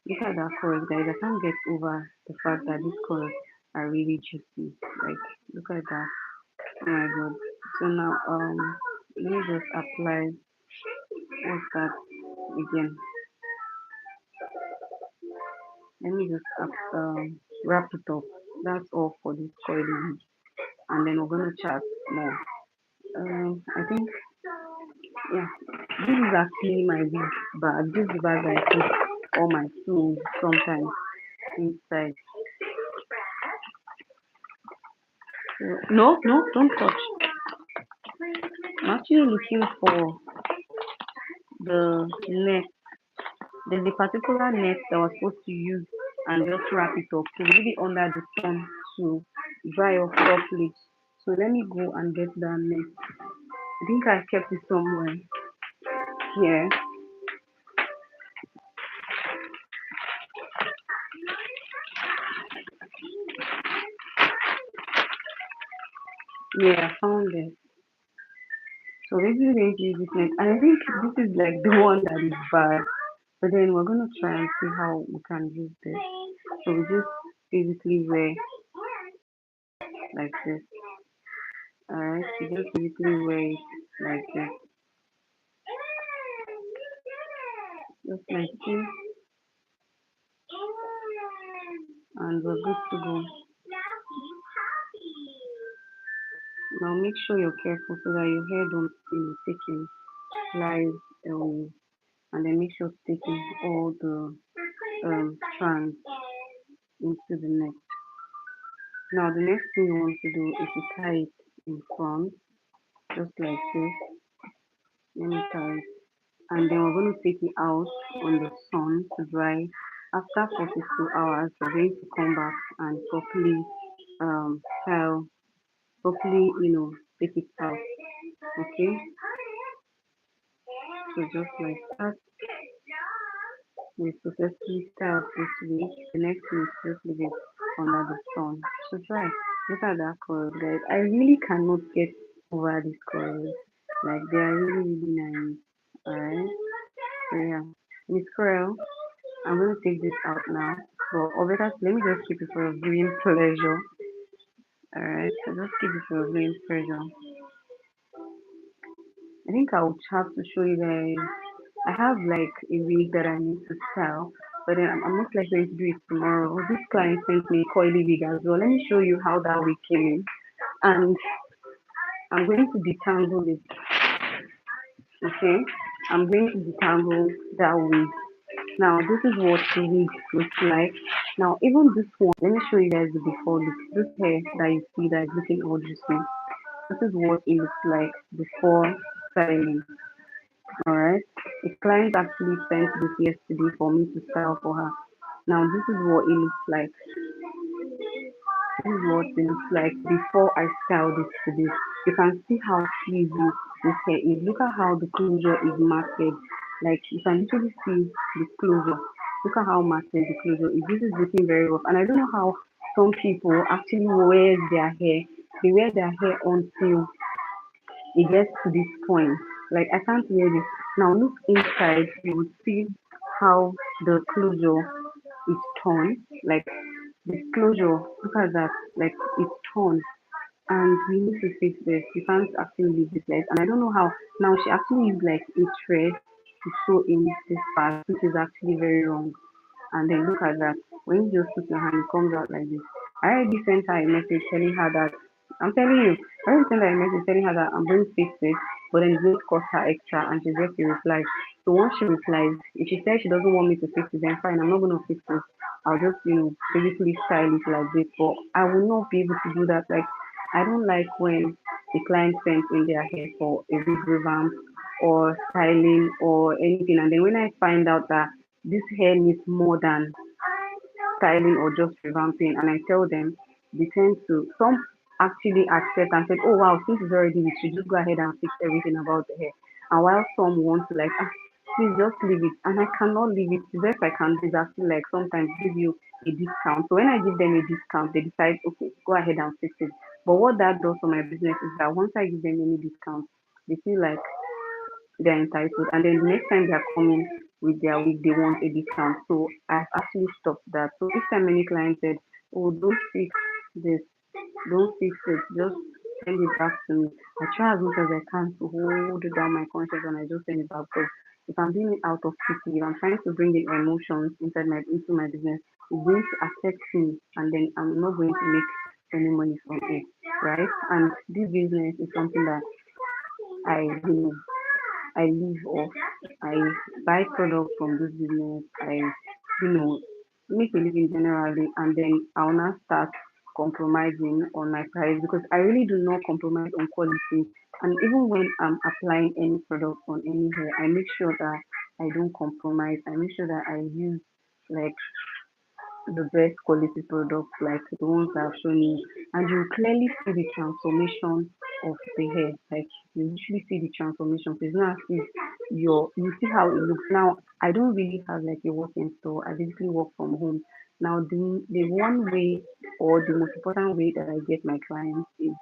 look at that colors, guys. I can't get over the fact that these colors are really juicy. Like look at that. Oh my god. So now let me just apply what's that again. Let me just wrap it up. That's all for this coiling, and then we're gonna chat more. I think yeah, this is actually my big bag. This is the bag I put all my tools sometimes inside. No, no, don't touch. I'm actually looking for the net. There's a particular net that I was supposed to use and just wrap it up. So maybe under the sun to dry off properly. So let me go and get that net. I think I kept it somewhere here. Yeah, I found it. So basically going to use this net. And I think this is like the one that is bad. But then we're gonna try and see how we can use this. So we just basically wear like this. Alright, we just basically wear it like this. Just like this. And we're good to go. Now make sure you're careful so that your hair don't take in flies and then make sure to take in all the strands into the neck. Now the next thing you want to do is to tie it in front, just like this. Let me tie it. And then we're going to take it out on the sun to dry. After 42 hours, we're going to come back and properly style, properly, take it out. Okay, so just like that, we successfully styled this week. The next week, just leave it under the sun to dry. Look at that color, guys. I really cannot get over these colors. Like they are really, really nice. Alright. So yeah. Miss Corel, I'm gonna take this out now. But or better, let me just keep it for a viewing pleasure. Alright, so just keep it for a viewing pleasure. I think I would have to show you guys. I have like a wig that I need to style, but then I'm most likely going to do it tomorrow. This client sent me a coily wig as well. Let me show you how that wig came in, and I'm going to detangle it. Okay, I'm going to detangle that wig. Now this is what the wig looks like. Now even this one, let me show you guys the before look. This hair that you see that is looking all juicy. This is what it looks like before styling. Alright. A client actually sent this yesterday for me to style for her. Now this is what it looks like. This is what it looks like before I styled it to this. You can see how sleazy this hair is. Look at how the closure is marked. Like you can literally see the closure. Look at how marked the closure is. This is looking very rough. And I don't know how some people actually wear their hair. They wear their hair until it gets to this point. Like I can't wear this. Now look inside, you would see how the closure is torn. Like the closure, look at that. Like it's torn. And we need to fix this. You can't actually leave this like, and I don't know how. Now she actually used like a thread to sew in this part, which is actually very wrong. And then look at that. When you just put your hand, it comes out like this. I already sent her a message telling her that I'm telling you, I already sent her a message telling her that I'm going to fix it, but then it's going to cost her extra, and she gets a reply. So once she replies, if she says she doesn't want me to fix it, then fine, I'm not going to fix it. I'll just, basically style it like this. But I will not be able to do that. Like, I don't like when the client sends in their hair for a big revamp or styling or anything, and then when I find out that this hair needs more than styling or just revamping, and I tell them, they tend to some actually accept and said, oh wow, since it's already we should just go ahead and fix everything about the hair. And while some want to like, please just leave it, and I cannot leave it. The best I can do is actually like sometimes give you a discount. So when I give them a discount, they decide, okay, go ahead and fix it. But what that does for my business is that once I give them any discount, they feel like they're entitled. And then the next time they're coming with their wig, they want a discount. So I've actually stopped that. So each time any client said, oh, don't fix this, don't fix it, just send it back to me. I try as much as I can to hold down my conscience and I just send it back because if I'm doing it out of pity, if I'm trying to bring in emotions into my business, it's going to affect me and then I'm not going to make any money from it, right? And this business is something that I I live off. I buy products from this business. You know, make a living generally, and then I'll now start compromising on my price because I really do not compromise on quality. And even when I'm applying any product on any hair, I make sure that I don't compromise. I make sure that I use like the best quality products, like the ones I've shown you, and you clearly see the transformation of the hair. Like you usually see the transformation. So it's not as if you see how it looks. Now I don't really have like a working store. I basically work from home. Now the one way or the most important way that I get my clients is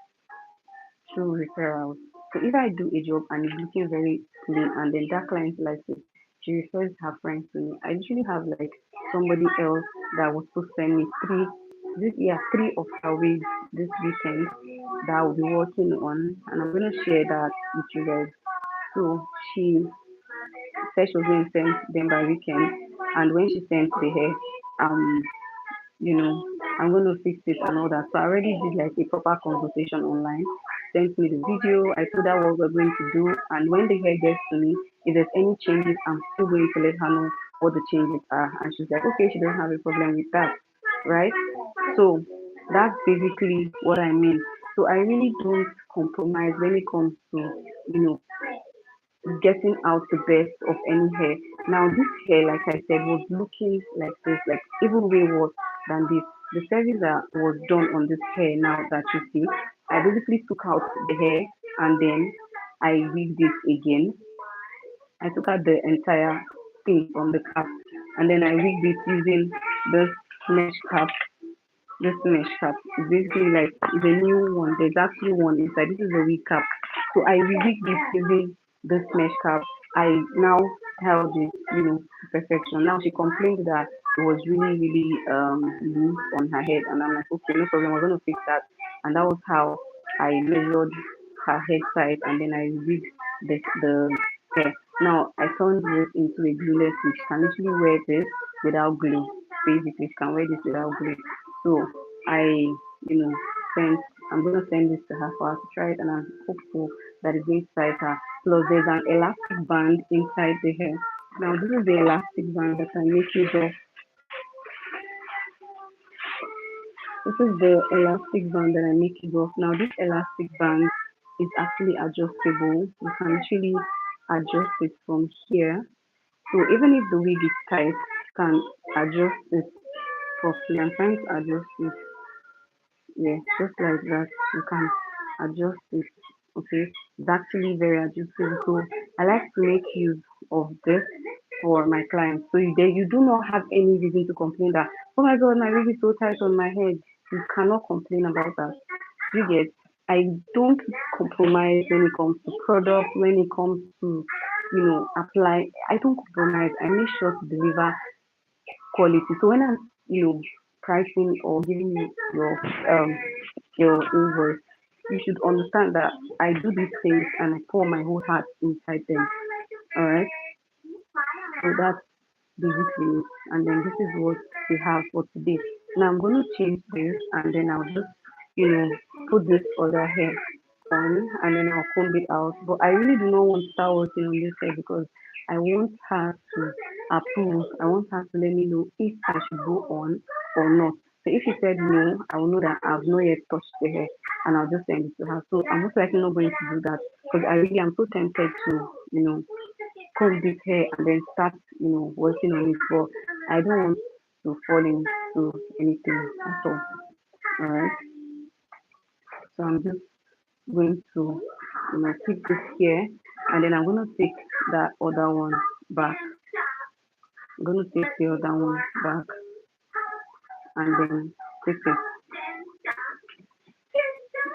through referrals. So if I do a job and it's looking very clean and then that client likes it, she refers her friends to me. I usually have like somebody else that was supposed to send me three of her wigs this weekend that I'll be working on, and I'm gonna share that with you guys. So she said she was going to send them by weekend, and when she sent the hair, um you know, I'm going to fix it and all that. So I already did like a proper consultation online, sent me the video. I told her what we're going to do. And when the hair gets to me, if there's any changes, I'm still going to let her know what the changes are. And she's like, okay, she doesn't have a problem with that. Right? So that's basically what I mean. So I really don't compromise when it comes to, you know, getting out the best of any hair. Now this hair, like I said, was looking like this, like even way worse than this. The service that was done on this hair now that you see, I basically took out the hair and then I wigged it again. I took out the entire thing from the cap and then I wigged it using this mesh cap. This mesh cap is basically like it's a new one. There's actually one inside. This is a wig cap. So I reviewed this using this mesh cap. I now held it, to perfection. Now she complained that it was really loose on her head, and I'm like, okay, no problem. We're gonna fix that. And that was how I measured her head size, and then I reviewed the hair. Now I turned this into a glueless wig. She can literally wear this without glue. Basically, she can wear this without glue. So I, you know, sent I'm gonna send this to her for her to try it, and I'm hopeful that it's going to size her. Plus, there's an elastic band inside the hair. Now, this is the elastic band that can make use of. This is the elastic band that I make use of. Now, this elastic band is actually adjustable. You can actually adjust it from here. So even if the wig is tight, you can adjust it properly. I'm trying to adjust it. Yeah, just like that. You can adjust it. Okay, it's actually very adjustable. So I like to make use of this for my clients. So you do not have any reason to complain that, oh my god, my wig is so tight on my head. You cannot complain about that. You get, I don't compromise when it comes to product, when it comes to, apply. I don't compromise. I make sure to deliver quality. So when I'm, pricing or giving you your invoice, you should understand that I do these things and I pour my whole heart inside them. All right. So that's basically it. And then this is what we have for today. Now I'm going to change this and then I'll just, put this other hair on and then I'll comb it out. But I really do not want to start working on this hair because I want her to approve. I want her to let me know if I should go on or not. So if she said no, I will know that I've not yet touched the hair and I'll just send it to her. So I'm most likely not going to do that because I really am so tempted to, comb this hair and then start, working on it. But I don't want to fall into anything at all. All right. So I'm just going to, keep this here and then I'm going to take that other one back. I'm going to take the other one back and then take it.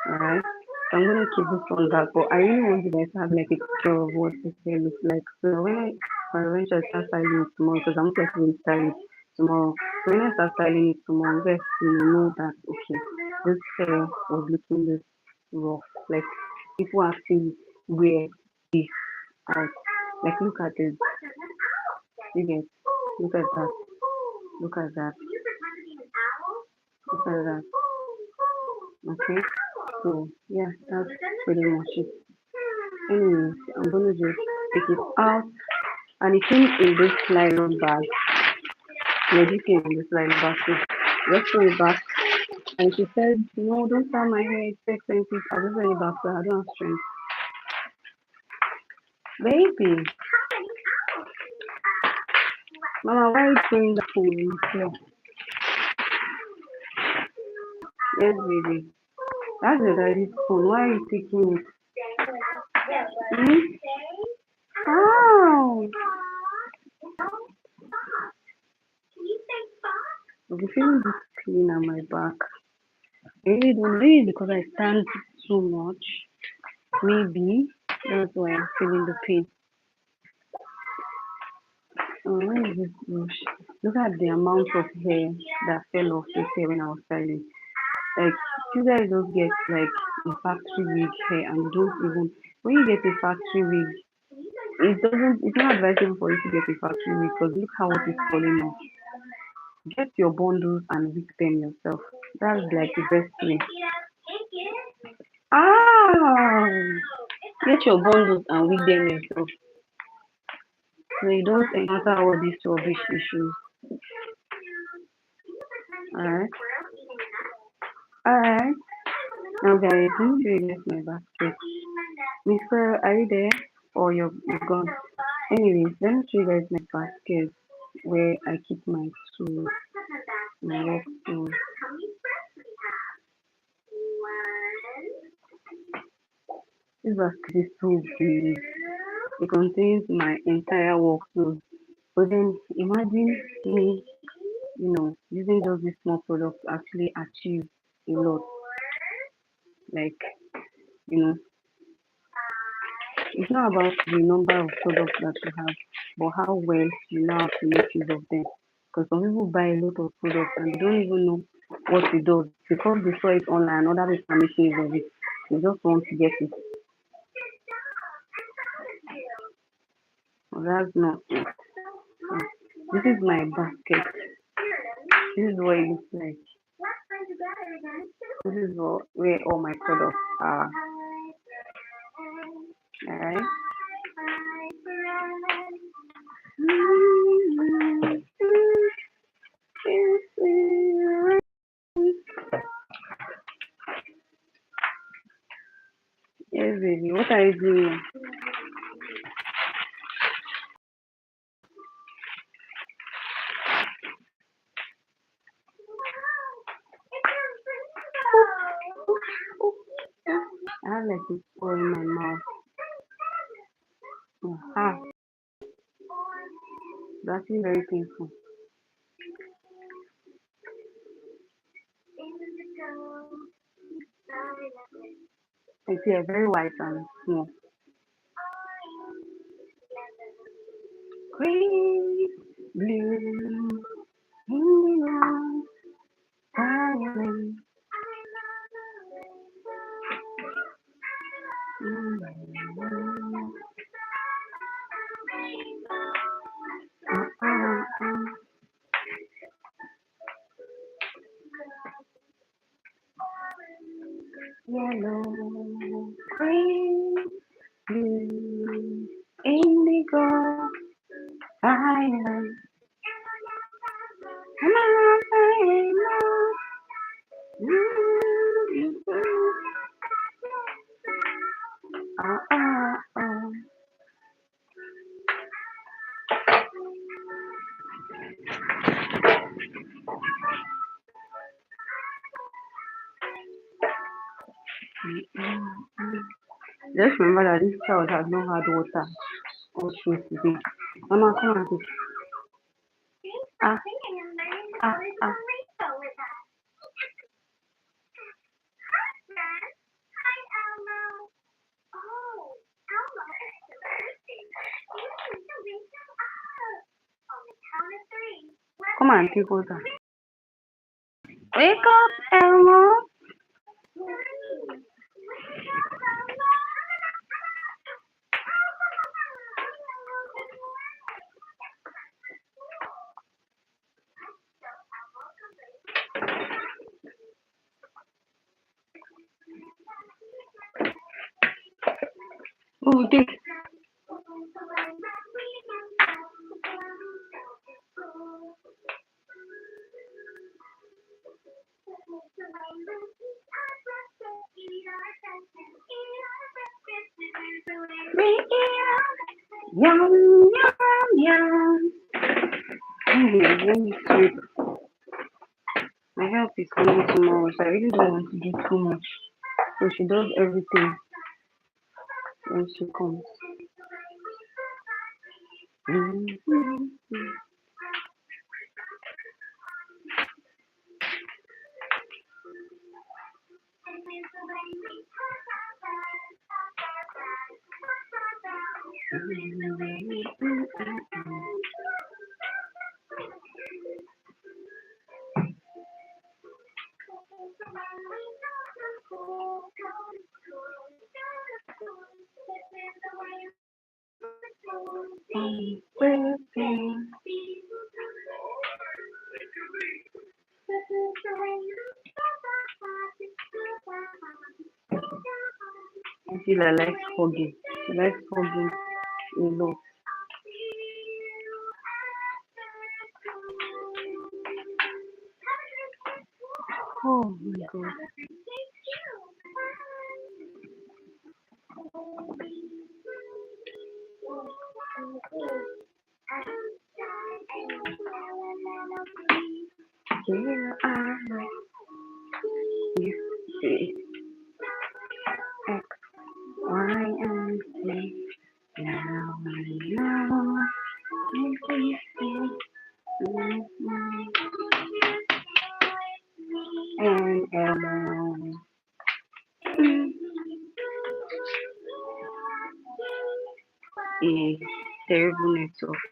Alright. So I'm gonna keep this one back, but I really want you guys to have like a picture of what this hair looks like. So when I eventually start styling it tomorrow, because I'm not going to style it tomorrow. So when I start styling it tomorrow, you guys will know that okay, this hair was looking this rough. Like people actually wear this out. Like look at this. You guys, look at that. Look at that. Look at that. Okay. So yeah, that's pretty much it. Anyways, I'm gonna just take it out and it came in this nylon bag. Like it came in this nylon bag. So just throw it back. And she said, no, don't style my hair, it's too expensive. I'll just send it back to her. I don't have strength. Baby, Mama, why are you throwing the food on the floor? Yes, baby. That's your daddy's phone. Why are you taking it? Hmm? Ow! I'll be feeling this pain on my back. I really don't know. Maybe because I stand too much. Maybe that's why I'm feeling the pain. Oh, where is this bush? Look at the amount of hair that fell off this hair when I was styling. Like, you guys don't get like a factory wig hair and you don't even, when you get a factory wig, it's not advisable for you to get a factory wig because look how it is falling off. Get your bundles and wig them yourself. That's like the best way. Ah! Get your bundles and wig them yourself. So you don't encounter all these rubbish issues. Alright? Alright. Now guys, let me show you guys my basket. Mister, are you there? Or you're gone? Anyways, let me show you guys my basket where I keep my tools, my work tools. This basket is so big. It contains my entire work tools. But then imagine me, using just this small product to actually achieve a lot. Like, you know, it's not about the number of products that you have, but how well you know how to make use of them. Because some people buy a lot of products and they don't even know what it does because they saw it online and other people are making use of it. They just want to get it. But that's not it. Yeah. This is my basket. This is what it looks like. This is where all my products are. Alright. Yes, baby. What are you doing? I have like this oil in my mouth. Aha. It's actually very painful. I see a very white and small. Green, blue, indigo, violet. Yellow, green, blue, indigo, violet. Ah, ah, ah. Just remember that this child has not had water all through today. Mama, come and take. Ah, ah, ah. Come and take water. Wake up, Elmo. Oh, take. Yum, yum, yum. Let me sweep my help is coming tomorrow, so I really don't want to do too much. So she does everything when she comes. Mhm. Waiting. I feel I like hugging. She likes hugging a lot. Oh my god. Here I you see X, Y, and Z. Now I know you can see and alone. A terrible network.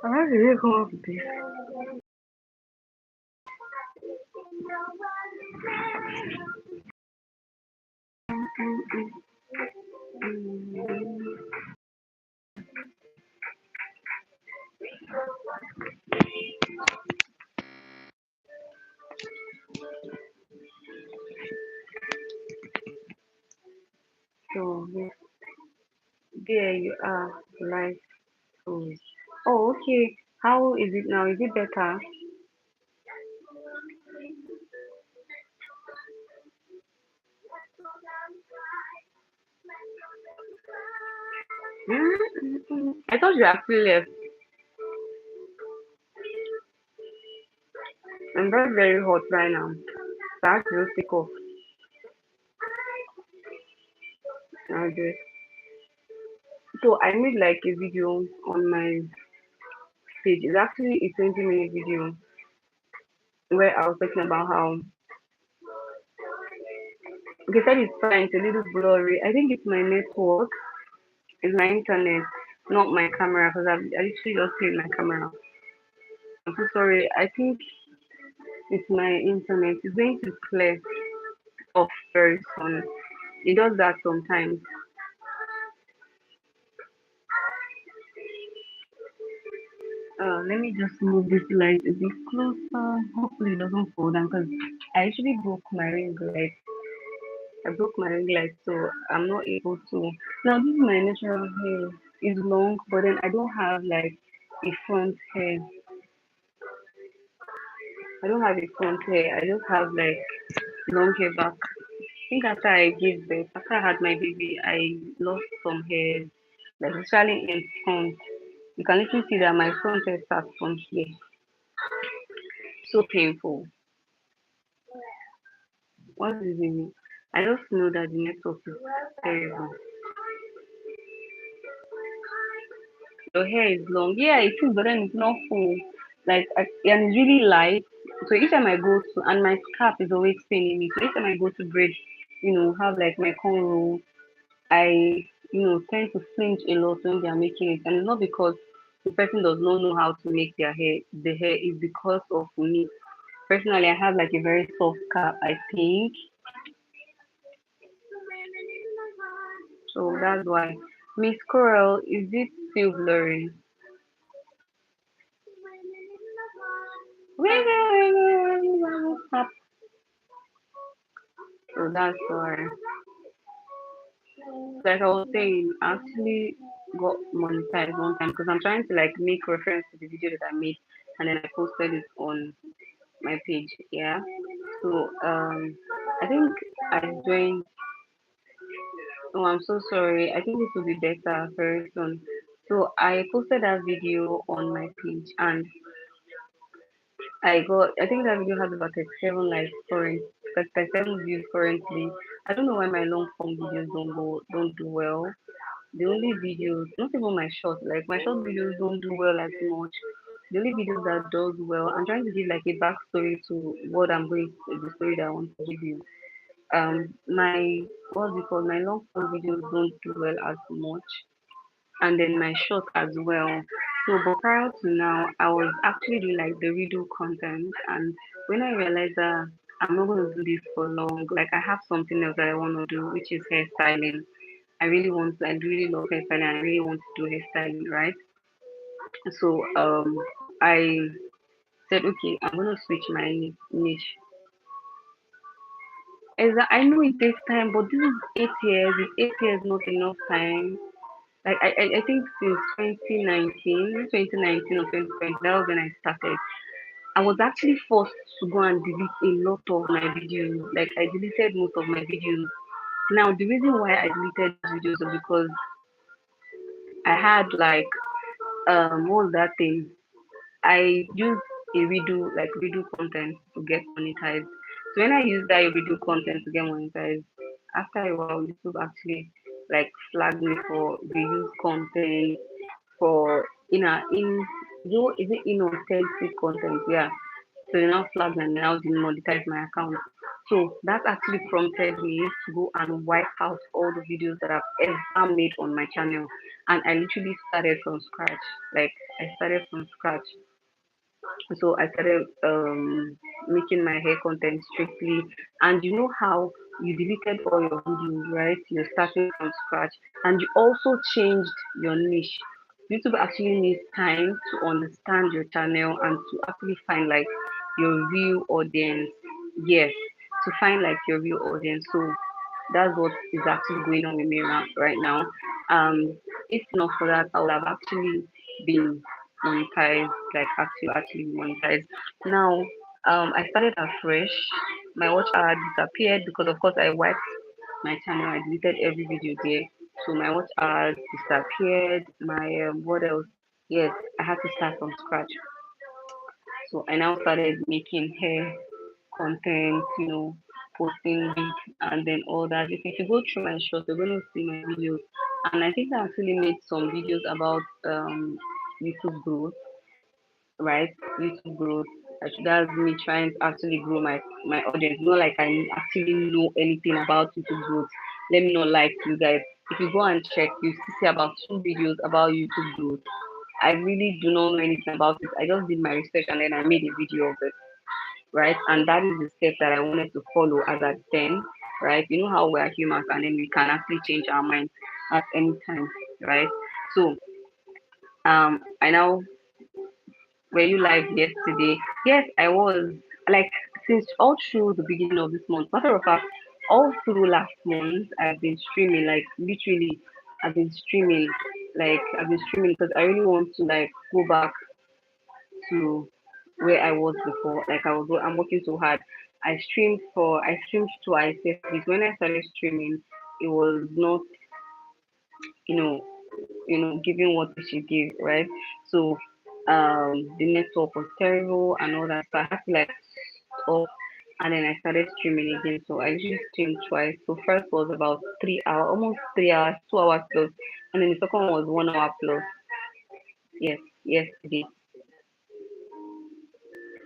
How did they come up with this? So yes, there you are, life goes. Oh, okay. How is it now? Is it better? I thought you actually left. I'm very, very hot right now. So I have to just take off. I'll do it. So I made like a video on my page. It's actually a 20-minute video where I was talking about how they said it's fine, it's a little blurry. I think it's my network, it's my internet, not my camera, because I literally just cleaned my camera. I'm so sorry. I think it's my internet. It's going to clear off very soon. It does that sometimes. Let me just move this light a bit closer. Hopefully it doesn't fall down because I actually broke my ring light. I broke my ring light, so I'm not able to. Now this is my natural hair. It's long, but then I don't have like a front hair. I don't have a front hair. I just have like long hair back. I think after I gave birth, after I had my baby, I lost some hair, like especially in front. You can literally see that my front hair starts from here. So painful. What is it? I just know that the network is terrible. Your hair is long. Yeah, it is, but then it's not full. And it's really light. So each time I go to, and my scalp is always paining me. So each time I go to braid, have like my cornrow, I, tend to flinch a lot when they are making it. And it's not because the person does not know how to make their hair. The hair is because of me. Personally, I have like a very soft scalp, I think. So that's why. Miss Coral, is it still blurry? So that's why. Like I was saying, I actually got monetized one time because I'm trying to like make reference to the video that I made and then I posted it on my page. Yeah. So I think I joined Oh, I'm so sorry. I think it will be better very soon. So I posted that video on my page, and I think that video has about 37 likes current, 37 views currently. I don't know why my long form videos don't do well. The only videos, not even my short, like my short videos don't do well as much. The only videos that does well, I'm trying to give like a backstory to what I'm going, the story that I want to give you. My what's it called? My long form videos don't do well as much, and then my short as well. So, but prior to now, I was actually doing like the redo content, and when I realized that I'm not going to do this for long, like I have something else that I want to do, which is hairstyling. I really love hairstyling, and I really want to do hairstyling, right? So, I said, okay, I'm going to switch my niche. I know it takes time, but this is 8 years. Is 8 years not enough time? Like I think since 2019 or 2020, that was when I started. I was actually forced to go and delete a lot of my videos. Like I deleted most of my videos. Now the reason why I deleted these videos is because I had like what was that thing? I use a redo content to get monetized. So when I use that redo content to get monetized, after a while YouTube actually like flagged me for reuse content for in is it inauthentic content? Yeah. So they now flagged and now demonetized my account. So that actually prompted me to go and wipe out all the videos that I've ever made on my channel. And I literally started from scratch. Like I started from scratch. So I started making my hair content strictly. And you know how you deleted all your videos, right? You're starting from scratch, and you also changed your niche. YouTube actually needs time to understand your channel and to actually find like your real audience. Yes, to find like your real audience. So that's what is actually going on with me right now. If not for that, I would have actually been monetized, like actually monetized. Now, I started afresh. My watch hour disappeared because, of course, I wiped my channel. I deleted every video there, so my watch hour disappeared. My what else? Yes, I had to start from scratch. So I now started making hair content, posting wigs and then all that. If you go through my shorts, you're going to see my videos. And I think I actually made some videos about YouTube growth, right? YouTube growth. That's me trying to actually grow my audience. Not like I actually know anything about YouTube growth. Let me not lie to you guys. If you go and check, you see about 2 videos about YouTube growth. I really do not know anything about it. I just did my research and then I made a video of it, right? And that is the step that I wanted to follow as at then, right? You know how we are humans and then we can actually change our minds at any time, right? So I now were you live yesterday? Yes, I was. Like since all through the beginning of this month. Matter of fact, all through last month I've been streaming, like literally I've been streaming, because I really want to like go back to where I was before. I'm working so hard. I streamed twice yesterday. When I started streaming, it was not, you know, giving what it should give, right? So the network was terrible and all that. So I had to like stop and then I started streaming again. So I usually streamed twice. So first was about 3 hours, almost 3 hours, 2 hours plus, and then the second one was 1 hour plus. Yes, yesterday.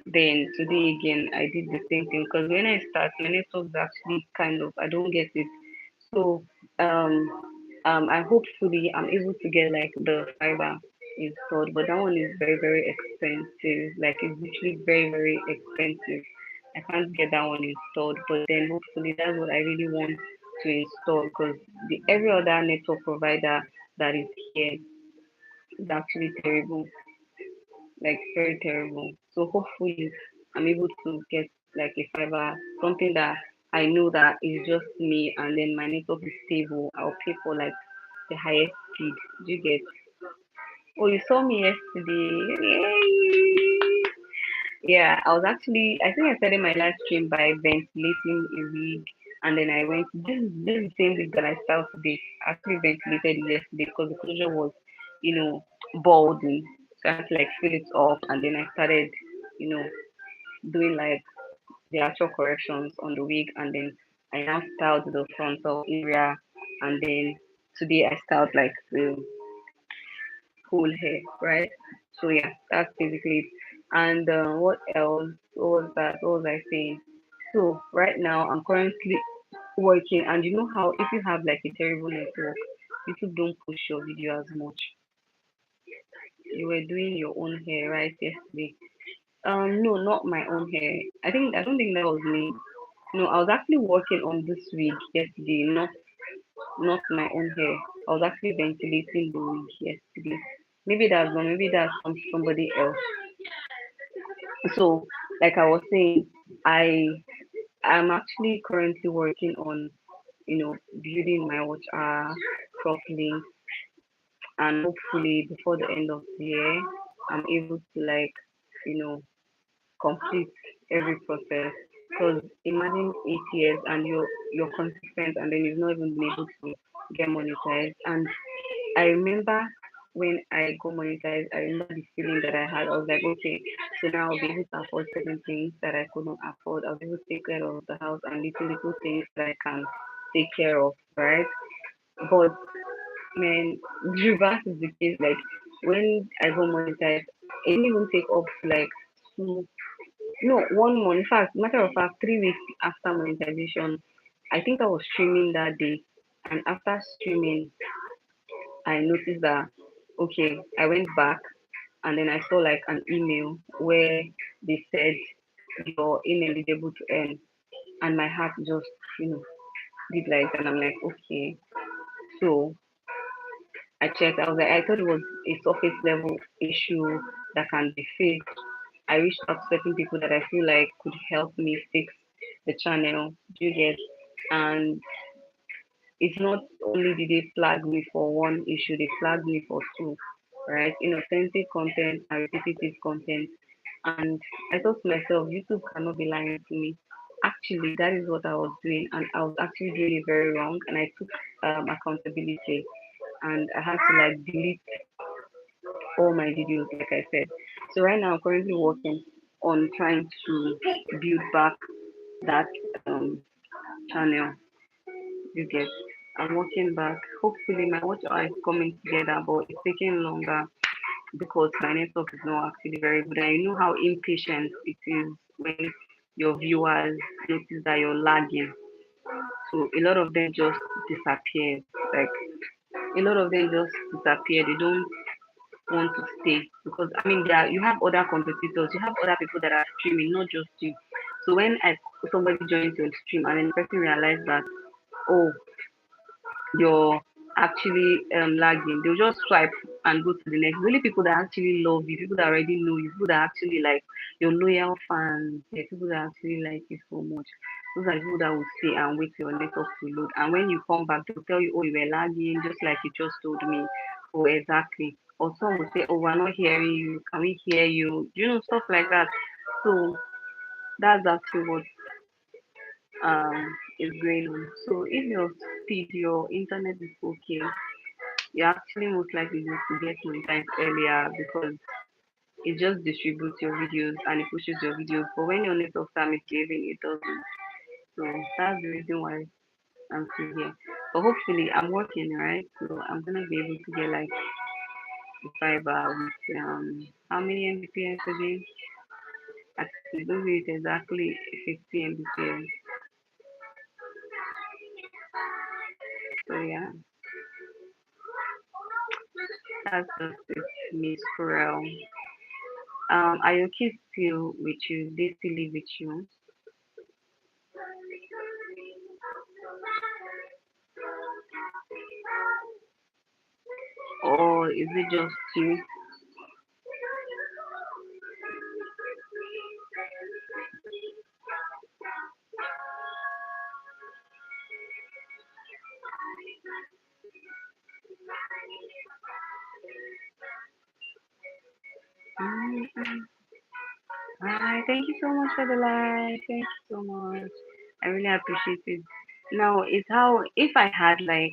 Then today again, I did the same thing because when I start, my network is actually kind of I don't get it. So um I hopefully I'm able to get like the fiber installed, but that one is very very expensive. Like it's literally very very expensive. I can't get that one installed, but then hopefully that's what I really want to install because the every other network provider that is here is actually terrible, like very terrible. So hopefully I'm able to get like a fiber, something that I know that is just me and then my network is stable. I'll pay for like the highest speed. Do you get? Oh, you saw me yesterday. Yay! Yeah, I think I started my live stream by ventilating a wig And then I went, this is the same week that I started today. I actually ventilated it yesterday because the closure was, balding. So I had to like fill it up, and then I started, you know, doing like the actual corrections on the wig, and then I now styled the frontal area, and then today I styled like the whole hair, right? So yeah, that's basically it. And what else? What was that? What was I saying? So right now I'm currently working, and you know how if you have like a terrible network, YouTube don't push your video as much. You were doing your own hair right yesterday. No, not my own hair. I don't think that was me. No, I was actually working on this wig yesterday, not my own hair. I was actually ventilating the wig yesterday. Maybe that's one, maybe that's somebody else. So, like I was saying, I am actually currently working on, building my watch properly, and hopefully before the end of the year, I'm able to like, you know, complete every process. Because imagine 8 years and you're consistent, and then you've not even been able to get monetized. And I remember when I got monetized, I remember the feeling that I had. I was like, okay, so now I'll be able to afford certain things that I couldn't afford. I'll be able to take care of the house and little things that I can take care of, right? But man, the reverse is the case. Like when I got monetized, it didn't even take up to like two, no, 1 month. In fact, matter of fact, 3 weeks after monetization, I think I was streaming that day, and after streaming, I noticed that okay, I went back and then I saw like an email where they said you're ineligible to earn, and my heart just you know did like, and I'm like okay. So I checked. I was like, I thought it was a surface level issue that can be fixed. I reached out to certain people that I feel like could help me fix the channel. Do you get? And it's not only did they flag me for one issue, they flagged me for two, right? Inauthentic content and repetitive content. And I thought to myself, YouTube cannot be lying to me. Actually, that is what I was doing, and I was actually doing it very wrong. And I took accountability, and I had to like delete all my videos, like I said. So right now, I'm currently working on trying to build back that um, channel. You get? I'm working back. Hopefully, my watch is coming together, but it's taking longer because my network is not actually very good. I know how impatient it is when your viewers notice that you're lagging. So a lot of them just disappear. Like a lot of them just disappear. They don't want to stay because I mean, you have other competitors, you have other people that are streaming, not just you. So when somebody joins your stream and then the person realizes that oh you're actually lagging, they'll just swipe and go to the next. The only people that actually love you, people that already know you, people that actually like your loyal fans, the people that actually like you so much. Those are the people that will stay and wait for your network to load. And when you come back, they'll tell you, oh, you were lagging, just like you just told me. Oh, exactly. Or some will say, oh, we're not hearing you. Can we hear you? Stuff like that. So that's actually what um is going on. So if your speed, your internet is okay, you actually most likely need to get monetized earlier because it just distributes your videos and it pushes your videos. But when your network start misbehaving, it doesn't. So that's the reason why I'm still here. But hopefully I'm working, right? So I'm gonna be able to get like a fiber with how many Mbps again? I don't know it exactly 50 Mbps. So yeah, that's just it, Miss Corel. Are your kids still with you? They still live with you? Or is it just you? Mm, Hi, thank you so much for the live. Thank you so much. I really appreciate it. Now it's how if I had like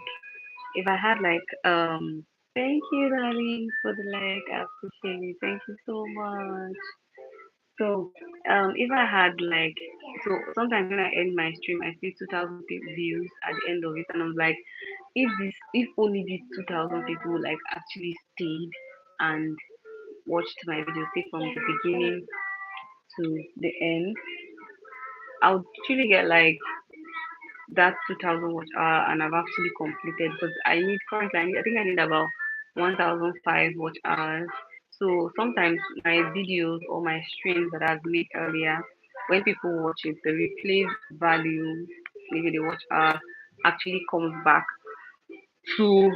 thank you darling for the like, I appreciate it. Thank you so much. So if I had like so sometimes when I end my stream I see 2,000 views at the end of it and I'm like if only these 2,000 people like actually stayed and watched my video say from the beginning to the end, I would actually get like that 2,000 watch hour and I've actually completed because I think I need about 1,005 watch hours. So sometimes my videos or my streams that I've made earlier, when people watch it, the replay value, maybe the watch hour, actually comes back to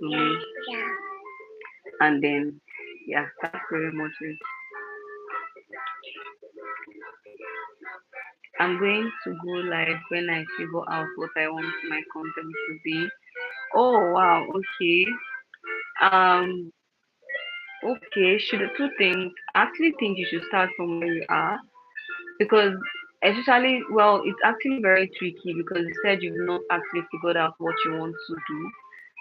me, and then yeah, that's pretty much it. I'm going to go live when I figure out what I want my content to be. Oh wow, okay. Um, okay, should the two things I actually think you should start from where you are because especially well, it's actually very tricky because you said you've not actually figured out what you want to do.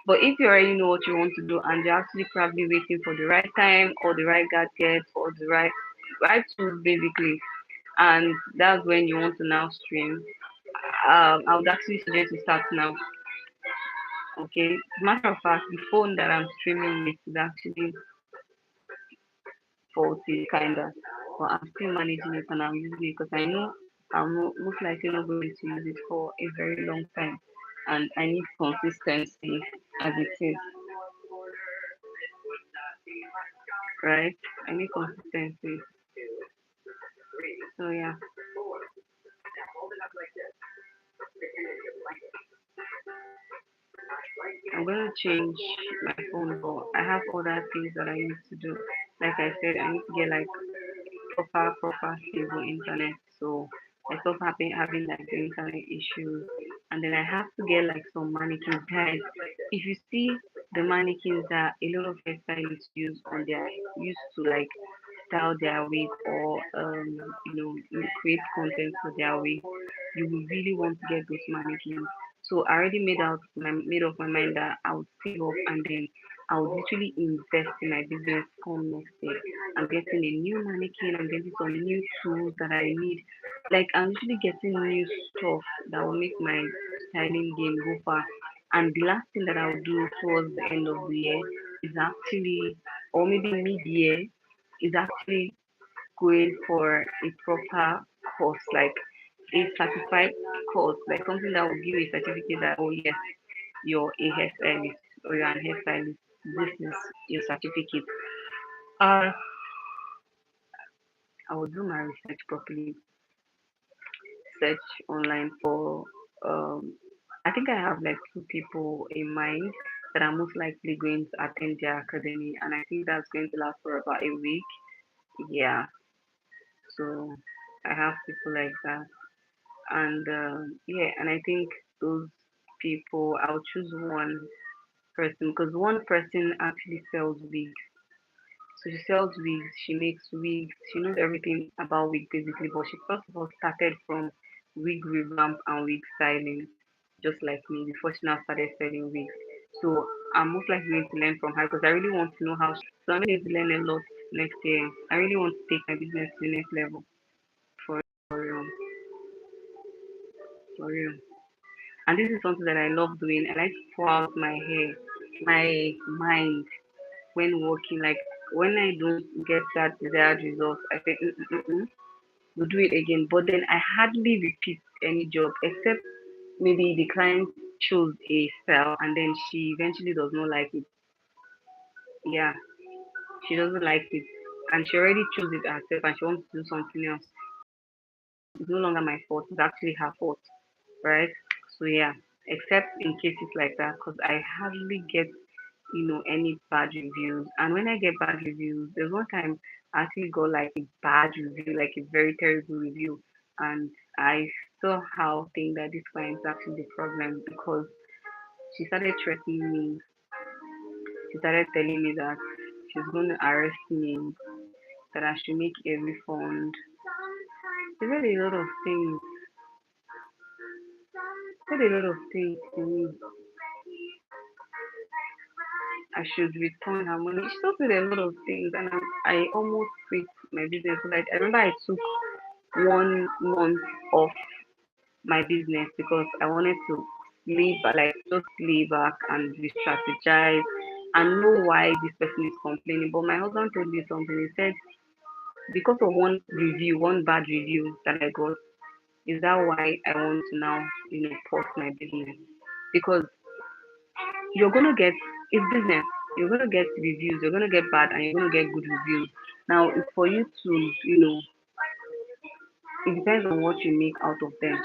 But if you already know what you want to do and you're actually probably waiting for the right time or the right gadget or the right tools basically, and that's when you want to now stream. I would actually suggest you start now. Okay. As a matter of fact, the phone that I'm streaming with is actually faulty, kinda. But I'm still managing it and I'm using it because I know most likely not going to use it for a very long time, and I need consistency as it is, right? I need consistency. So yeah, I'm gonna change my phone, but I have other things that I need to do. Like I said, I need to get like proper stable internet. So I stop having like the internet issues, and then I have to get like some mannequins. Guys, if you see the mannequins that a lot of hairstylists used to like style their wig or create content for their wig, you will really want to get those mannequins. So I already made up my mind that I would save up and then I would literally invest in my business come next year. I'm getting a new mannequin, I'm getting some new tools that I need. Like I'm usually getting new stuff that will make my styling game go far. And the last thing that I'll do towards the end of the year is actually, or maybe mid year, is actually going for a proper course, like a certified course, like something that will give you a certificate that, oh yes, you're a hairstylist or you're an hairstylist. This is your certificate. Uh, I will do my research properly, search online for, um, I think I have like two people in mind that are most likely going to attend their academy, and I think that's going to last for about a week. Yeah, so I have people like that. And yeah, and I think those people, I'll choose one person because one person actually sells wigs. So she sells wigs, she makes wigs, she knows everything about wig basically, but she first of all started from wig revamp and wig styling, just like me, before she now started selling wigs. So I'm most likely going to learn from her because I really want to know how so I'm going to learn a lot next year. I really want to take my business to the next level for real, for real. And this is something that I love doing. I like to pour out my hair, my mind when working. Like when I don't get that desired result, I say, we'll do it again. But then I hardly repeat any job except maybe the client chose a style and then she eventually does not like it. Yeah, she doesn't like it. And she already chose it herself and she wants to do something else. It's no longer my fault. It's actually her fault, right? So yeah, except in cases like that, because I hardly get any bad reviews. And when I get bad reviews, there's one time I actually got like a bad review, like a very terrible review, and I somehow think that this client is actually the problem because she started threatening me. She started telling me that she's going to arrest me, that I should make a refund. She said a lot of things. said a lot of things to me. I should return her money. She told me a lot of things, and I almost quit my business. Like I remember, I took 1 month off my business because I wanted to like just lay back and re-strategize and know why this person is complaining. But my husband told me something. He said because of one bad review that I got, is that why I want to now, pause my business? Because you're gonna get it's business. You're gonna get reviews. You're gonna get bad, and you're gonna get good reviews. Now, it's for you to, it depends on what you make out of them.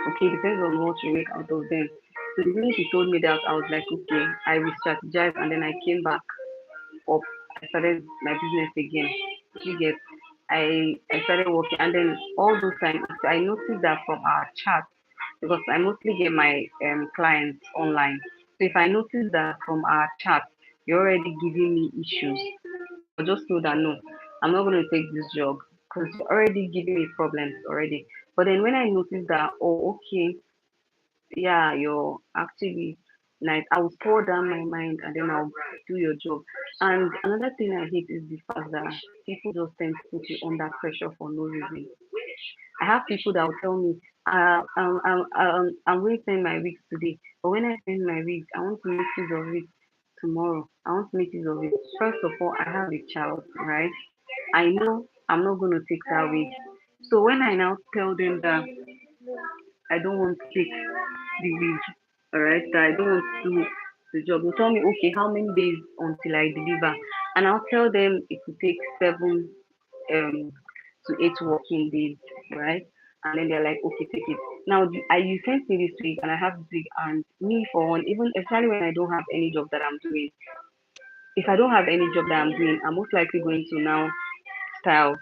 Okay, it depends on what you make out of them. So the minute she told me that, I was like, okay, I re-strategized, and then I came back up. I started my business again. You get, I started working, and then all those times I noticed that from our chat, because I mostly get my clients online. So if I notice that from our chat you're already giving me issues, I'll just know that no, I'm not going to take this job because you're already giving me problems already. But then when I notice that, oh, okay, yeah, you're actually nice, I'll pour down my mind and then I'll do your job. And another thing I hate is the fact that people just tend to put you under pressure for no reason. I have people that will tell me, I'm going to send my wigs today, but when I send my wigs, I want to make use of it tomorrow. I want to make use of it. First of all, I have a child, right? I know I'm not going to take that wig. So when I now tell them that I don't want to take the wig, alright, that I don't want to do the job, they'll tell me, okay, how many days until I deliver? And I'll tell them it will take 7 to 8 working days, right? And then they're like, okay, take it. Now, you sent me this week, and I have this week, and me for one, even especially when I don't have any job that I'm doing. If I don't have any job that I'm doing, I'm most likely going to now style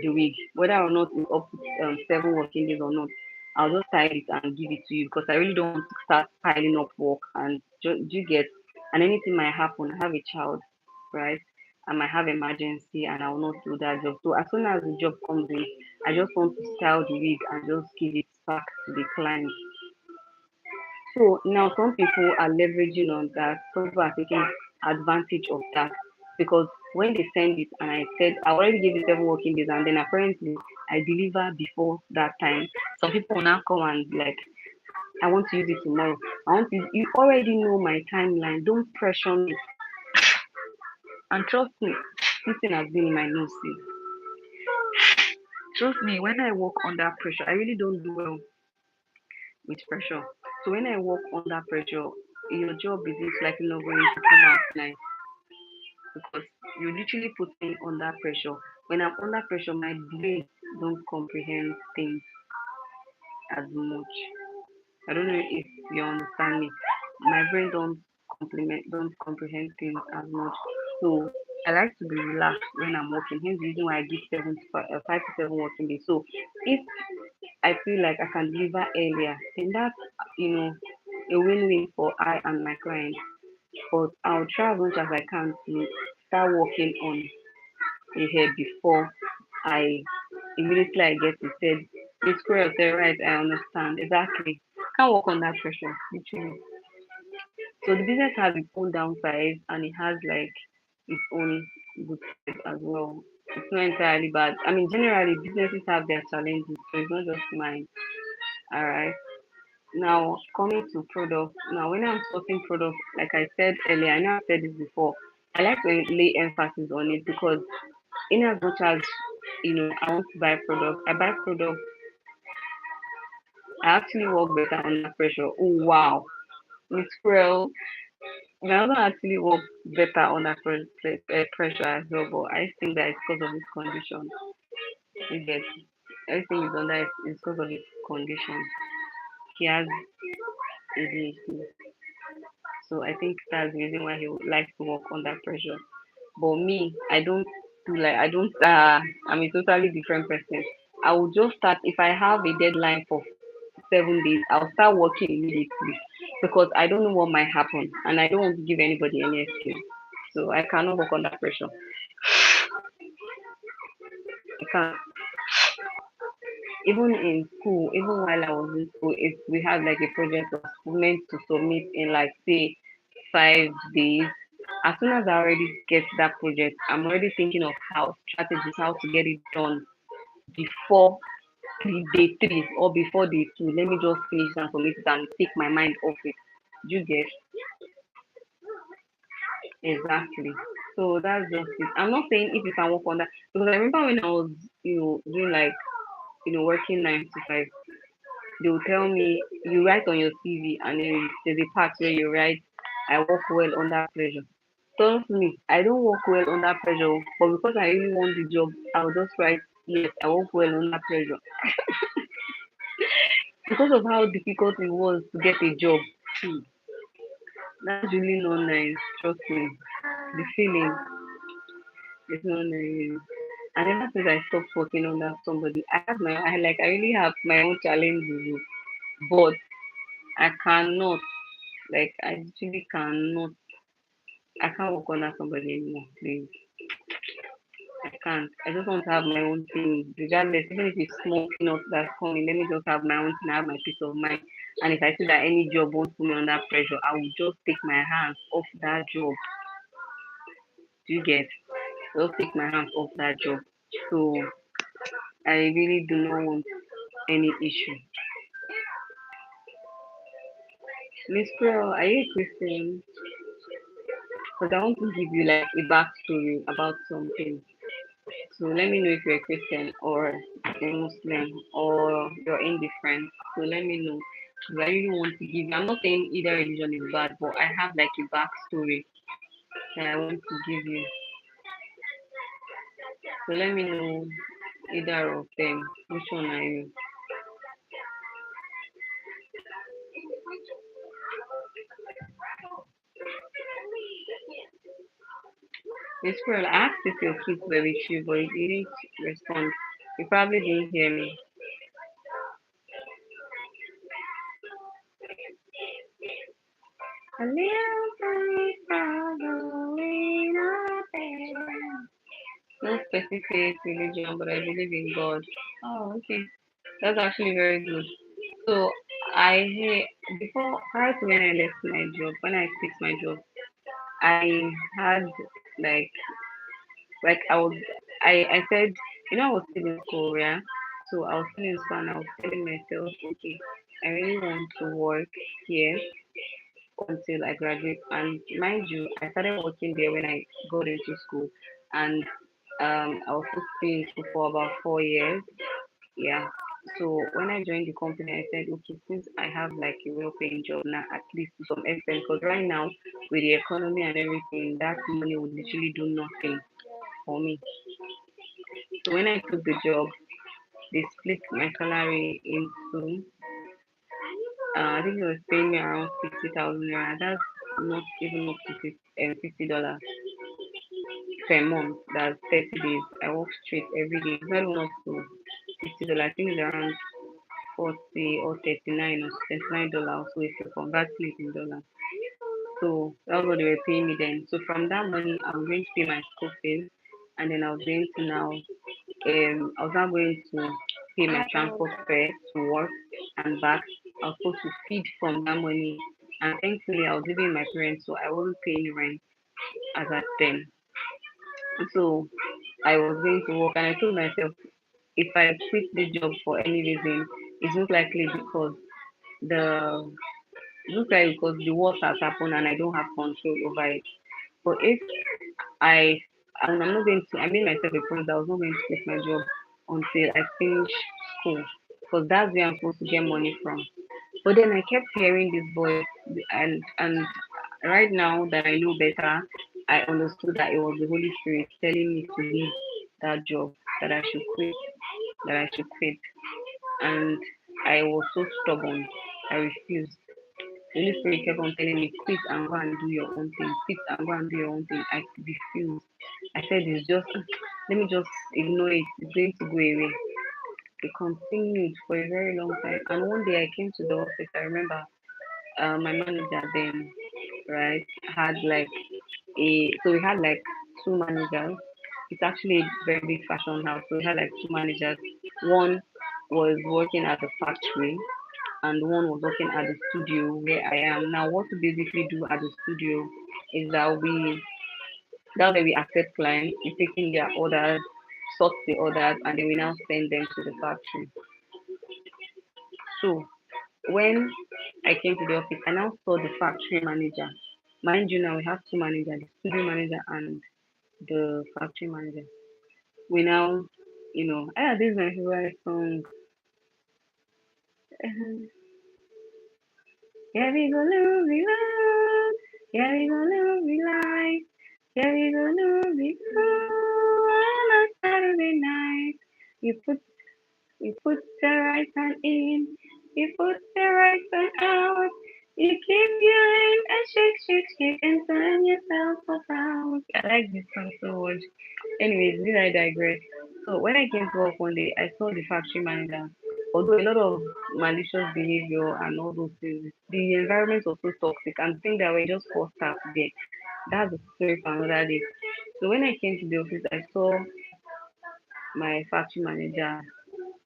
the wig, whether or not it's up to 7 working days or not. I'll just style it and give it to you because I really don't want to start piling up work and do you get, and anything might happen. I have a child, right? I might have emergency and I will not do that job. So as soon as the job comes in, I just want to style the wig and just give it back to the client. So now some people are leveraging on that. Some people are taking advantage of that because when they send it and I said I already gave it 7 working days and then apparently I deliver before that time. Some people will now come and be like, I want to use it tomorrow. You already know my timeline. Don't pressure me. And trust me, this thing has been in my nose since. Trust me, when I work under pressure, I really don't do well with pressure. So when I work under pressure, your job is most likely not going to come out nice because you literally put me under pressure. When I'm under pressure, my brain don't comprehend things as much. I don't know if you understand me. My brain don't comprehend things as much. So I like to be relaxed when I'm working. Hence the reason why I give 5 to 7 working days. So if I feel like I can deliver earlier, then that's you know a win-win for I and my client. But I'll try as much as I can to start working on a hair before I immediately I get it said, Miss Square said, right, I understand. Exactly. Can't work under pressure, literally. So the business has its own downside and it has like its own good side as well. It's not entirely bad. I mean generally businesses have their challenges, so it's not just mine. Alright. Now coming to products. Now when I'm sourcing products, like I said earlier, I know I've said this before, I like to lay emphasis on it because in as much as I want to buy products, I buy products. I actually work better under pressure. Oh wow, Miss Squirrel, my husband actually work better under pressure as well. But I think that it's because of his condition. You get everything is under is because of his condition. He has ADHD, so I think that's the reason why he would like to work under pressure. But me, I don't do like I don't. I'm a totally different person. I will just start if I have a deadline for 7 days. I'll start working immediately because I don't know what might happen, and I don't want to give anybody any excuse. So I cannot work under pressure. I can't. Even in school, even while I was in school, if we had like a project that was meant to submit in like say 5 days, as soon as I already get that project, I'm already thinking of how strategies, how to get it done before day three or before day two. Let me just finish and submit it and take my mind off it. Do you get? Exactly. So that's just it. I'm not saying if you can work on that because I remember when I was, doing like, working 9 to 5, they will tell me you write on your CV and then there's a part where you write, I work well under pressure. Trust me, I don't work well under pressure, but because I really want the job, I'll just write, yes, I work well under pressure. Because of how difficult it was to get a job. Hmm, that's really not nice. Trust me. The feeling is not nice. And ever since I stopped working under somebody, I really have my own challenges, but I cannot, like, I really cannot, I can't work under somebody anymore, please. I can't. I just want to have my own thing, regardless, even if it's small peanuts that's coming, let me just have my own thing, have my peace of mind. And if I see that any job won't put me under pressure, I will just take my hands off that job. Do you get? Just take my hands off that job. So I really do not want any issue. Miss Pearl, are you a Christian? Because I want to give you like a backstory about something. So let me know if you're a Christian or a Muslim or you're indifferent. So let me know. Because I really want to give you, I'm not saying either religion is bad, but I have like a backstory that I want to give you. So let me know either of them. Which one are you? Miss Pearl, I asked if your kids were with you, but you didn't respond. You probably didn't hear me. A little place far away, not there. No specific religion, but I believe in God. Oh, okay. That's actually very good. So before prior to when I left my job, when I quit my job, I had like like I said, I was still in school, yeah. So I was still in school and I was telling myself, okay, I really want to work here until I graduate. And mind you, I started working there when I got into school, and I was supposed to be in school for about 4 years. Yeah. So when I joined the company, I said, okay, since I have like a well-paying job now, at least to some extent, because right now with the economy and everything, that money would literally do nothing for me. So when I took the job, they split my salary into, I think it was paying me around 60,000 naira. That's not even up to $50 per month. That's 30 days. I work straight every day. It's not even up to $50. I think it's around 40 or 39 or $39. So if you convert it in dollars. So that's what they were paying me then. So from that money, I was going to pay my school fees, and then I was now going to pay my transport fare to work and back. I was supposed to feed from that money, and thankfully I was living with my parents, so I wasn't paying rent as at then. So I was going to work, and I told myself, if I quit this job for any reason, it's most likely because the the worst has happened and I don't have control over it. But if I and I'm not going to I made myself a promise that I was not going to quit my job until I finish school. Because that's where I'm supposed to get money from. But then I kept hearing this voice, and right now that I know better, I understood that it was the Holy Spirit telling me to leave that job, that I should quit, that I should quit. And I was so stubborn. I refused. The Holy Spirit kept on telling me, quit and go and do your own thing. Quit and go and do your own thing. I refused. I said, it's just, let me just ignore it. It's going to go away. It continued for a very long time. And one day I came to the office. I remember my manager then, right, had like so we had like two managers. It's actually a very big fashion house. So we had like two managers. One was working at the factory and one was working at the studio where I am now. What we basically do at the studio is that way we accept clients, we take in their orders, sort the orders, and then we now send them to the factory. So when I came to the office, I now saw the factory manager. Mind you, now we have two managers, the studio manager and the factory manager. We now, this is my favorite song. Yeah, we gonna be loud. Yeah, we gonna be live. Yeah, we gonna be cool on a Saturday night. You put you put the right hand in, you put the right hand out. You keep your hand and shake, shake, shake, and turn yourself about. I like this song so much. Anyways, did I digress? So when I came to work one day, I saw the factory manager. Although a lot of malicious behavior and all those things, the environment was so toxic and think that we're just four staff there. That's a story for another day. So when I came to the office, I saw my factory manager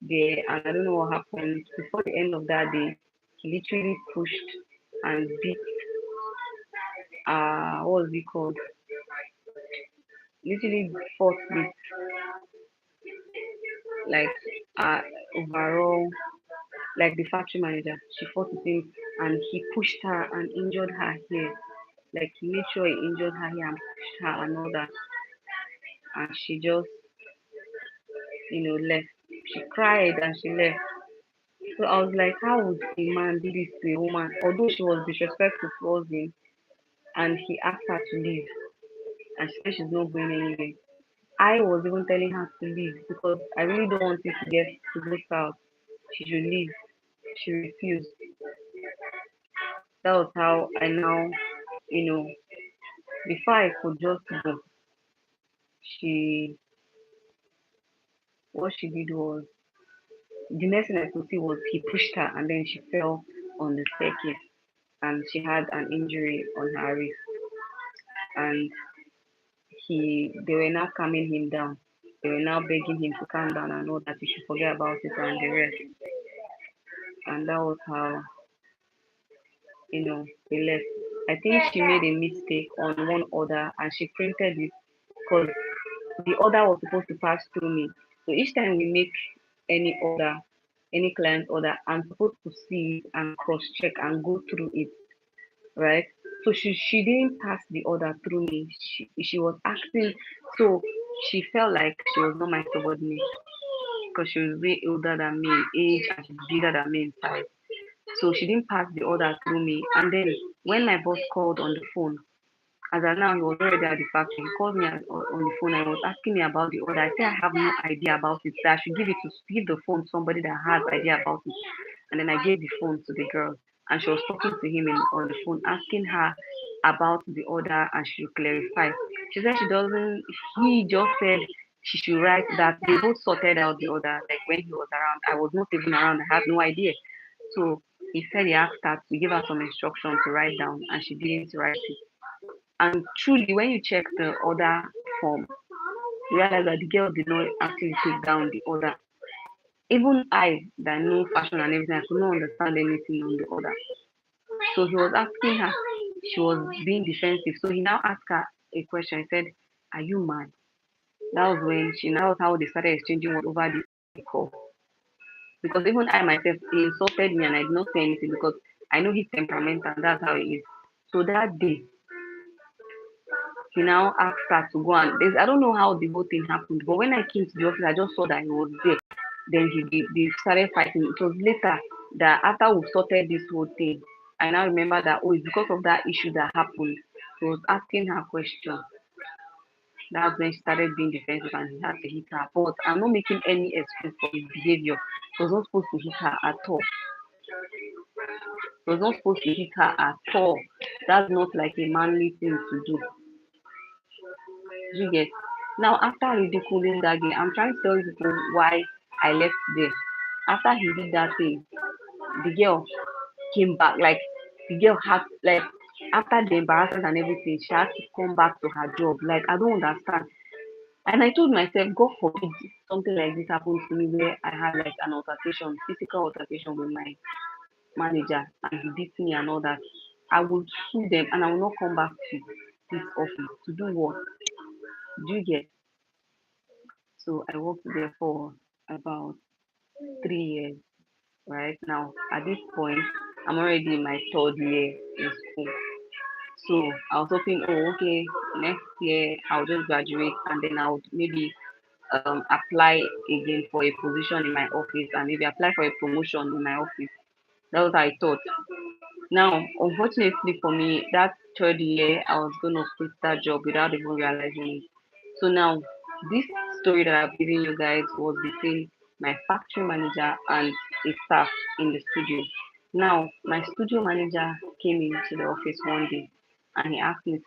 there, and I don't know what happened. Before the end of that day, he literally pushed and beat what was it called? Literally fought with like overall like the factory manager. She fought with him and he pushed her and injured her here. Like he made sure he injured her here and pushed her and all that. And she just, left. She cried and she left. So I was like, how would a man do this to a woman? Although she was disrespectful towards him and he asked her to leave and she said she's not going anywhere. I was even telling her to leave because I really don't want it to get to go south. She should leave. She refused. That was how I now, you know, before I could just go, she what she did was the next thing I could see was he pushed her and then she fell on the staircase and she had an injury on her wrist and they were now calming him down. They were now begging him to calm down and know that he should forget about it and the rest. And that was how, they left. I think she made a mistake on one order and she printed it because the order was supposed to pass through me. So each time we make any order, any client order, I'm supposed to see it and cross check and go through it, right? So she didn't pass the order through me. She was acting so she felt like she was not my subordinate because she was way older than me in age and she's bigger than me in size. So she didn't pass the order through me. And then when my boss called on the phone, as I now he was already at the factory. He called me on the phone and was asking me about the order. I said I have no idea about it. So I should give the phone to somebody that has idea about it. And then I gave the phone to the girl and she was talking to him on the phone, asking her about the order and she should clarify. She said she doesn't he just said she should write that they both sorted out the order like when he was around. I was not even around, I had no idea. So he said he asked her to give her some instruction to write down and she didn't write it. And truly, when you check the order form, you realize that the girl did not actually take down the order. Even I, that know fashion and everything, I could not understand anything on the order. So he was asking her, she was being defensive. So he now asked her a question. He said, "Are you mad?" That was how they started exchanging words over the call. Because even I myself, he insulted me and I did not say anything because I know he's temperamental and that's how he is. So that day, he now asked her to go and I don't know how the whole thing happened, but when I came to the office, I just saw that he was there. Then they started fighting. It was later that after we sorted this whole thing, I now remember that it's because of that issue that happened. He was asking her questions. That's when she started being defensive and he had to hit her. But I'm not making any excuse for his behavior. He was not supposed to hit her at all. He was not supposed to hit her at all. That's not like a manly thing to do. You get now after ridiculing that girl, I'm trying to tell you people why I left there. After he did that thing, the girl came back. Like the girl had like after the embarrassment and everything, she had to come back to her job. Like I don't understand. And I told myself, God forbid something like this happened to me where I had like an altercation, physical altercation with my manager, and he beat me and all that, I would sue them and I will not come back to this office to do what? Do you get? So I worked there for about 3 years. Right now, at this point, I'm already in my third year in school. So I was hoping, oh, okay, next year I'll just graduate and then I would maybe apply again for a position in my office and maybe apply for a promotion in my office. That was what I thought. Now, unfortunately for me, that third year I was gonna quit that job without even realizing it. So now, this story that I've given you guys was between my factory manager and a staff in the studio. Now, my studio manager came into the office one day and he asked me,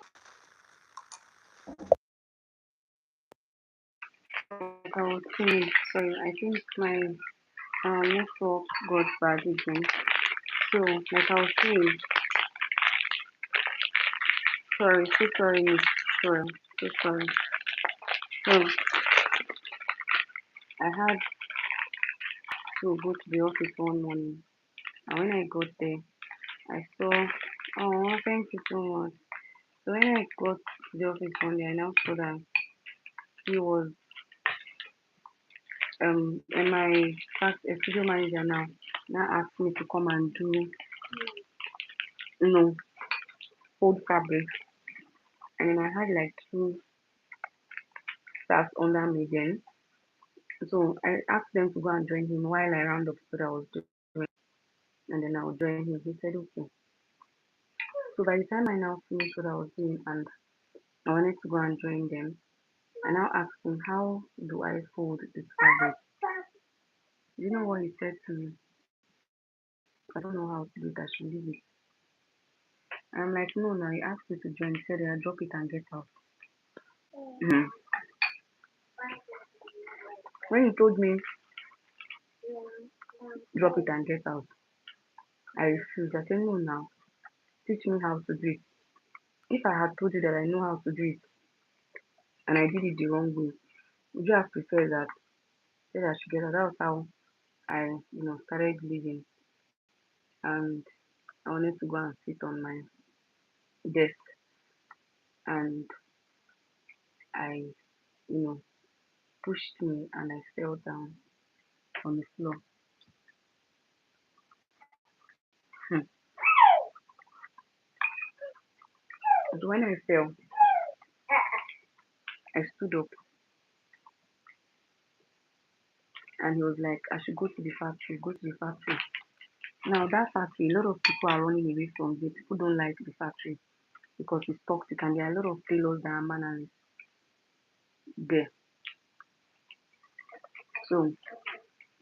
like I was saying, sorry, I think my network got bad again. So, like I was saying, sorry, so sorry, Miss. Sorry, so sorry. So, I had to go to the office one morning. And when I got there, I saw, oh, thank you so much. So when I got to the office one day, I now saw that he was, and my studio manager now asked me to come and do, you know, fold fabric. And then I had like two staff under me then. So I asked them to go and join him while I round up what I was doing. And then I would join him. He said, okay. So by the time I now finished what I was doing and I wanted to go and join them, I now asked him, how do I fold this fabric? You know what he said to me? I don't know how to do it, I should leave it. And I'm like, no, no, he asked me to join. He said, yeah, drop it and get out. Mhm. When he told me, drop it and get out, I refused. I said, no, now, teach me how to do it. If I had told you that I know how to do it and I did it the wrong way, would you have preferred that? Said I should get out. That was how I started leaving. And I wanted to go and sit on my desk and I, you know, pushed me and I fell down on the floor. Hmm. But when I fell, I stood up and he was like, I should go to the factory, go to the factory. Now that factory, a lot of people are running away from it. People don't like the factory because it's toxic and there are a lot of tailors that are mannerless there. So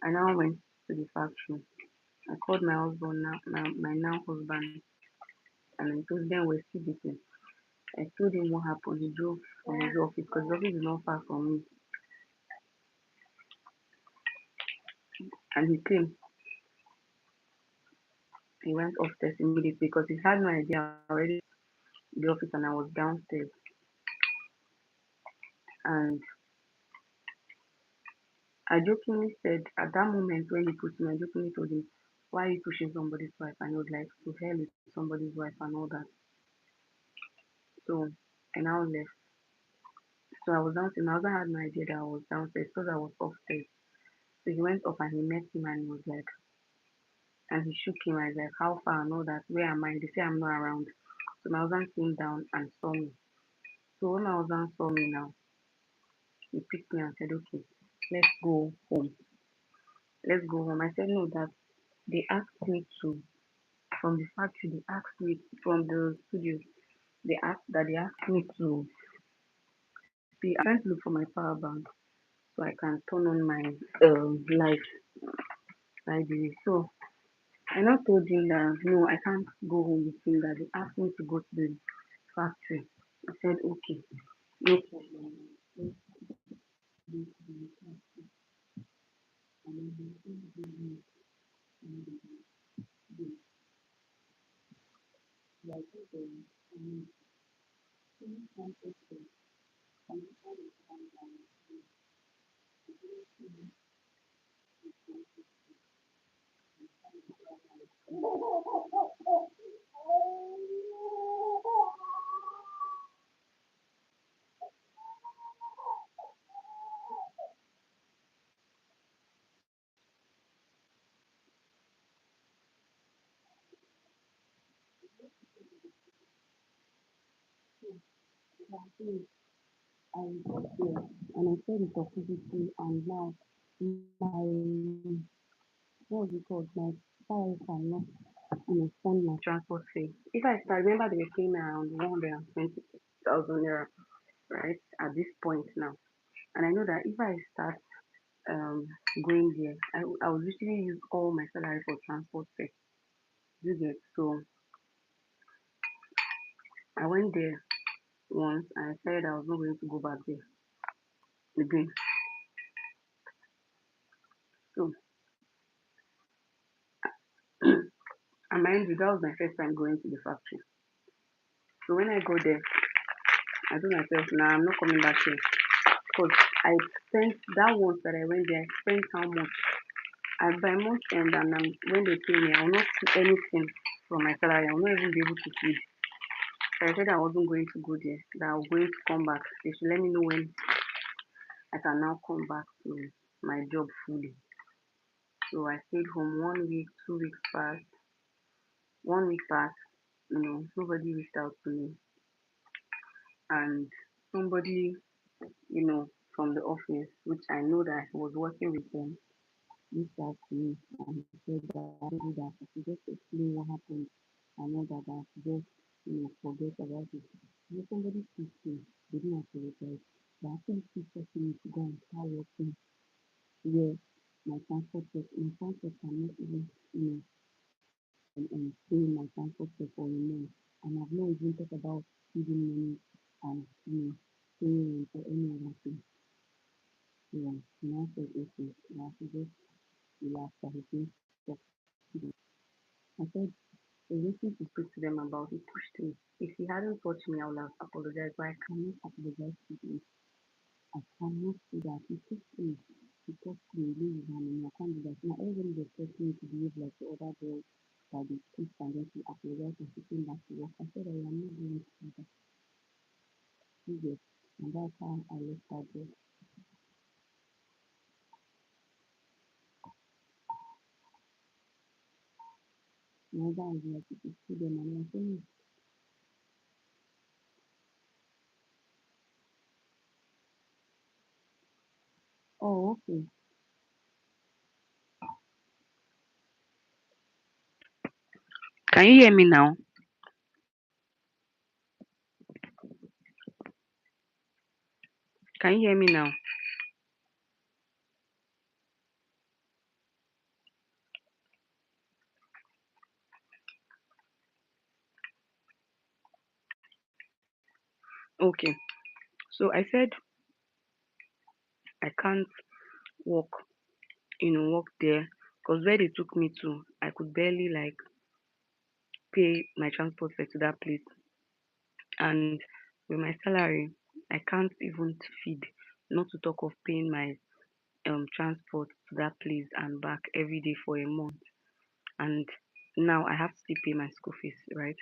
I now went to the factory. I called my husband now, my now husband, and I told them we're still dating. I told him what happened. He drove from his office because his office is not far from me. And he came. He went upstairs immediately because he had no idea already the office and I was downstairs. And I jokingly said at that moment when he pushed me, I jokingly told him, why are you pushing somebody's wife? And he was like, to hell with somebody's wife and all that. So I now left. So I was downstairs. My husband had no idea that I was downstairs because I was upstairs. So he went up and he met him and he was like, and he shook him. I was like, how far and all that? Where am I? They say I'm not around. So my husband came down and saw me. So when my husband saw me now, he picked me and said, okay, let's go home. Let's go home. I said, no, that they asked me to, from the factory, they asked me, from the studio, they asked me to be, I'm trying to look for my power bank so I can turn on my light library. So I now told him that, no, I can't go home with him, that they asked me to go to the factory. I said, okay, no problem. Let's go to the factory. And then they gave me and the like um, finish one person, and So I got there and I said it physically and now my what's it called? My salary cannot fund my transport fee. If I start, remember they were paying me around 120,000 naira, right? At this point now. And I know that if I start um going there, I will literally use all my salary for transport fare. You get so I went there once and I said I was not going to go back there again. So and mind you, that was my first time going to the factory. So when I go there, I told myself, nah, I'm not coming back here. Because I spent that once that I went there, I spent how much? And by month end and when they pay me, I will not see anything from my salary. I will not even be able to feed. So I said I wasn't going to go there, that I was going to come back. They should let me know when I can now come back to my job fully. So I stayed home 1 week, 2 weeks passed, 1 week passed, nobody reached out to me. And somebody, from the office, which I know that I was working with them, reached out to me and said that I should just explain what happened and all that I should just, forget about it. Somebody speaks to me, they didn't apologize. They actually keep forcing me to go and start working where my transport cannot even, pay my transport fare for a month. And I've not even thought about giving money and, paying for any other thing. Yeah, and I said, okay, I should just relax, I should just talk to them. I said, so listening to speak to them about it pushed me. If he hadn't touched me, I would have apologized, but I cannot apologize to him. I cannot do that. He took me to talk to me, leave and I can't do that. Now everybody is expecting me to behave like the other girls that they keep and then to apologize and she came back to work. I said I am not going to do that. You get, and that's how I left that job. Another idea to see them and I said, oh, okay. Can you hear me now? Can you hear me now? Okay. So I said I can't walk, walk there because where they took me to, I could barely like pay my transport fare to that place. And with my salary, I can't even feed, not to talk of paying my transport to that place and back every day for a month. And now I have to still pay my school fees, right?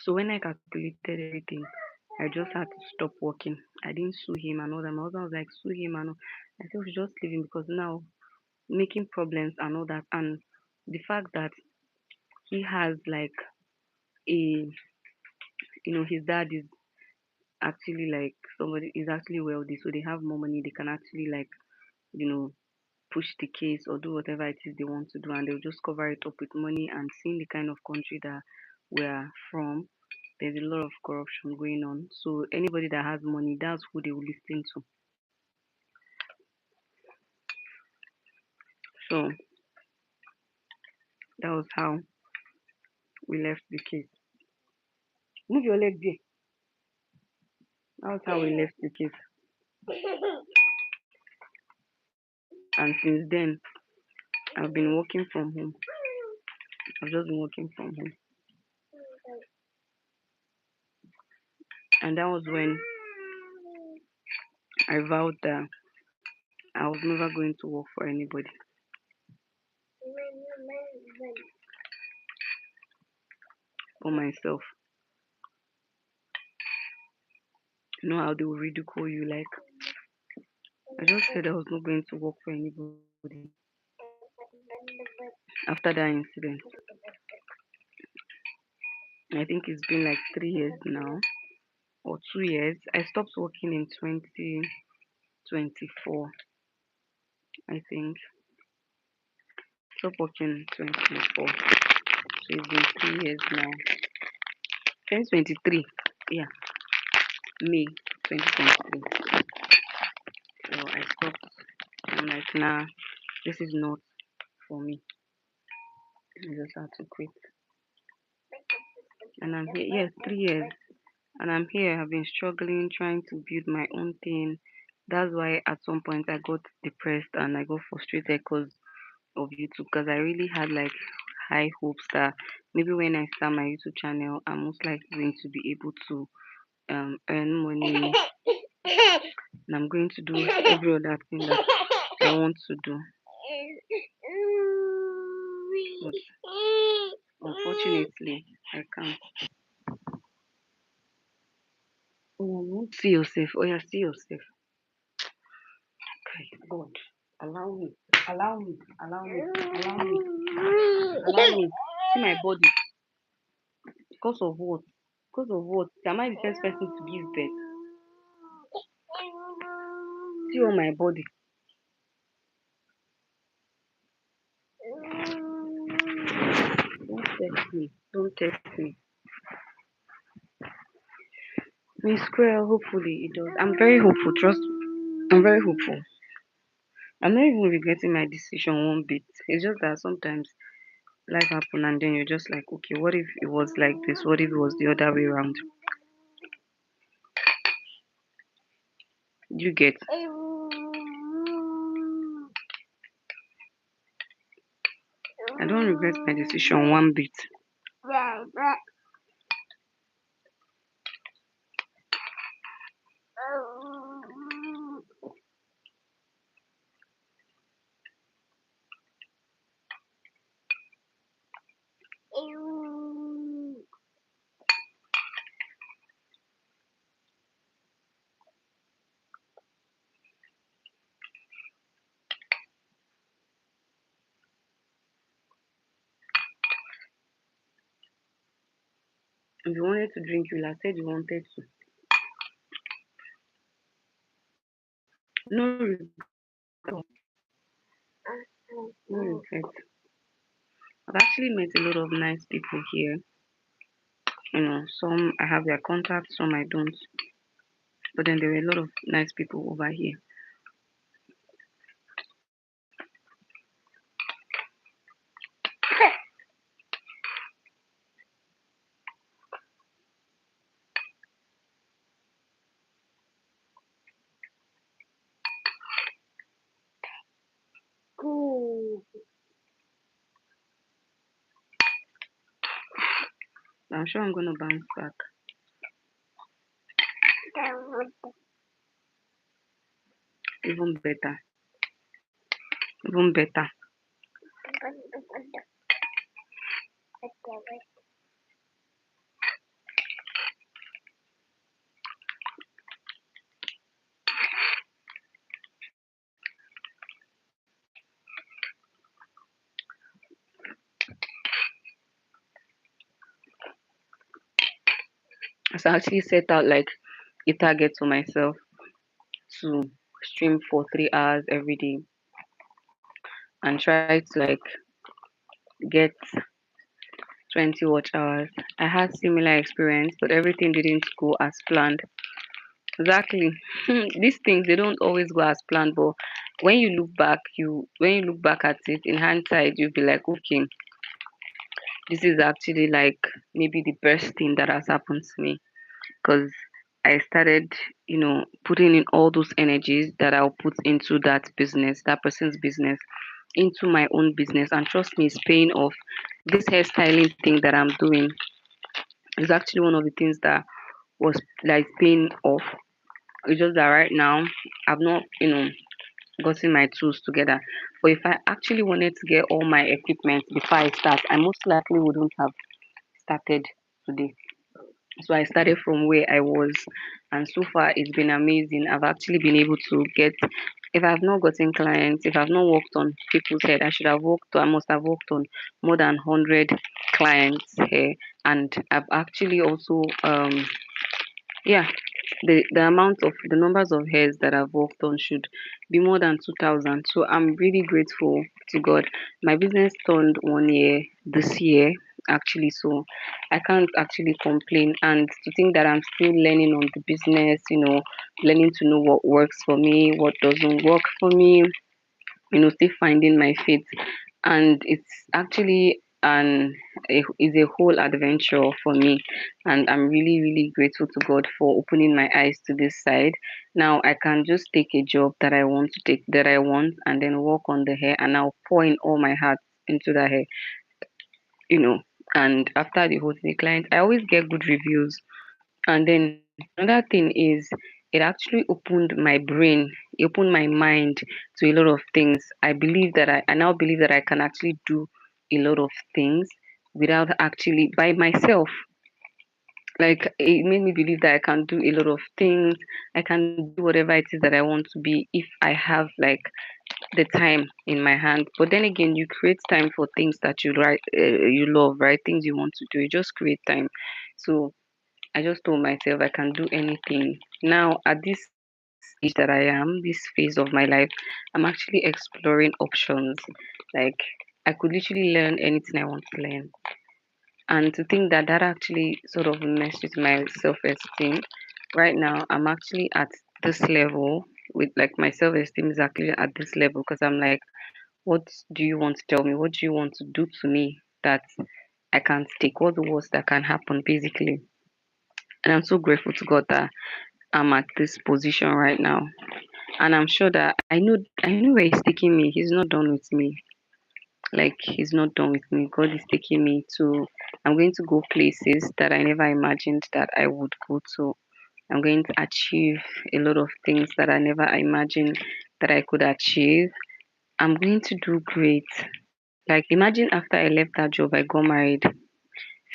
So when I calculated everything, I just had to stop working. I didn't sue him and all that. My husband was like, sue him and all. I said, we should just leave him because now making problems and all that. And the fact that he has like a, his dad is actually like somebody is actually wealthy, so they have more money. They can actually like, you know, push the case or do whatever it is they want to do, and they'll just cover it up with money. And seeing the kind of country that we're from, there's a lot of corruption going on. So anybody that has money, that's who they will listen to. So that was how we left the case. Move your leg there. That was how we left the case. And since then, I've been working from home. I've just been working from home. And that was when I vowed that I was never going to work for anybody for myself. You know how they will ridicule you. Like, I just said I was not going to work for anybody after that incident. I think it's been like 3 years now or 2 years. I stopped working in 2024, I think. Stopped working in 2024. So it's been 3 years now. 2023. Yeah, May 2023. So I stopped. I'm like, nah, this is not for me. I just had to quit. And I'm here. Yes, 3 years. And I'm here. I've been struggling, trying to build my own thing. That's why at some point I got depressed and I got frustrated because of YouTube. Because I really had like high hopes that maybe when I start my YouTube channel, I'm most likely going to be able to earn money, and I'm going to do every other thing that I want to do. But unfortunately, I can't. Oh, see yourself. Oh, yeah, see yourself. Okay, God, allow me, allow me, allow me, allow me, allow me. See my body. Because of what? Because of what? Am I the first person to give birth? See on my body. Don't test me. Don't test me. Miss Square, hopefully it does. I'm very hopeful. Trust me. I'm very hopeful. I'm not even regretting my decision one bit. It's just that sometimes life happen and then you're just like, okay, what if it was like this? What if it was the other way around? You get? I don't regret my decision one bit. If you wanted to drink, you would have said you wanted to. No regret. No regret. I've actually met a lot of nice people here. Some I have their contacts, some I don't. But then there were a lot of nice people over here. Cool. I'm sure I'm gonna bounce back. Even better. Even better. So I actually set out like a target for myself to stream for 3 hours every day and try to like get 20 watch hours. I had similar experience, but everything didn't go as planned. Exactly. These things they don't always go as planned, but when you look back at it in hindsight, you'll be like, okay, this is actually like maybe the best thing that has happened to me because I started, putting in all those energies that I'll put into that business, that person's business, into my own business. And trust me, it's paying off. This hairstyling thing that I'm doing is actually one of the things that was like paying off. It's just that right now I've not, gotten my tools together. But if I actually wanted to get all my equipment before I start, I most likely wouldn't have started today. So I started from where I was, and so far it's been amazing. I've actually been able to get. If I've not gotten clients, if I've not worked on people's head, I must have worked on more than 100 clients here. And I've actually also yeah, the amount of the numbers of hairs that I've worked on should be more than 2,000. So I'm really grateful to God. My business turned 1 year this year, actually. So I can't actually complain. And to think that I'm still learning on the business, learning to know what works for me, what doesn't work for me, still finding my feet. And it's actually is a whole adventure for me. And I'm really, really grateful to God for opening my eyes to this side. Now I can just take a job that I want to take, that I want, and then work on the hair, and I'll pour in all my heart into that hair, you know. And after the whole thing, the client, I always get good reviews. And then another thing is, it actually opened my brain, it opened my mind to a lot of things. I now believe that I can actually do a lot of things without actually by myself. Like, it made me believe that I can do a lot of things. I can be whatever it is that I want to be if I have like the time in my hand. But then again, you create time for things that you love, right? Things you want to do. You just create time. So I just told myself I can do anything. Now, at this age that I am, this phase of my life, I'm actually exploring options. Like, I could literally learn anything I want to learn. And to think that that actually sort of messed with my self esteem. Right now, I'm actually at this level with like my self esteem is actually at this level because I'm like, what do you want to tell me? What do you want to do to me that I can't take? What's the worst that can happen, basically? And I'm so grateful to God that I'm at this position right now. And I'm sure that I know where he's taking me. He's not done with me. Like, he's not done with me. God is taking me to I'm going to go places that I never imagined that I would go to. I'm going to achieve a lot of things that I never imagined that I could achieve. I'm going to do great. Like, imagine after I left that job, I got married.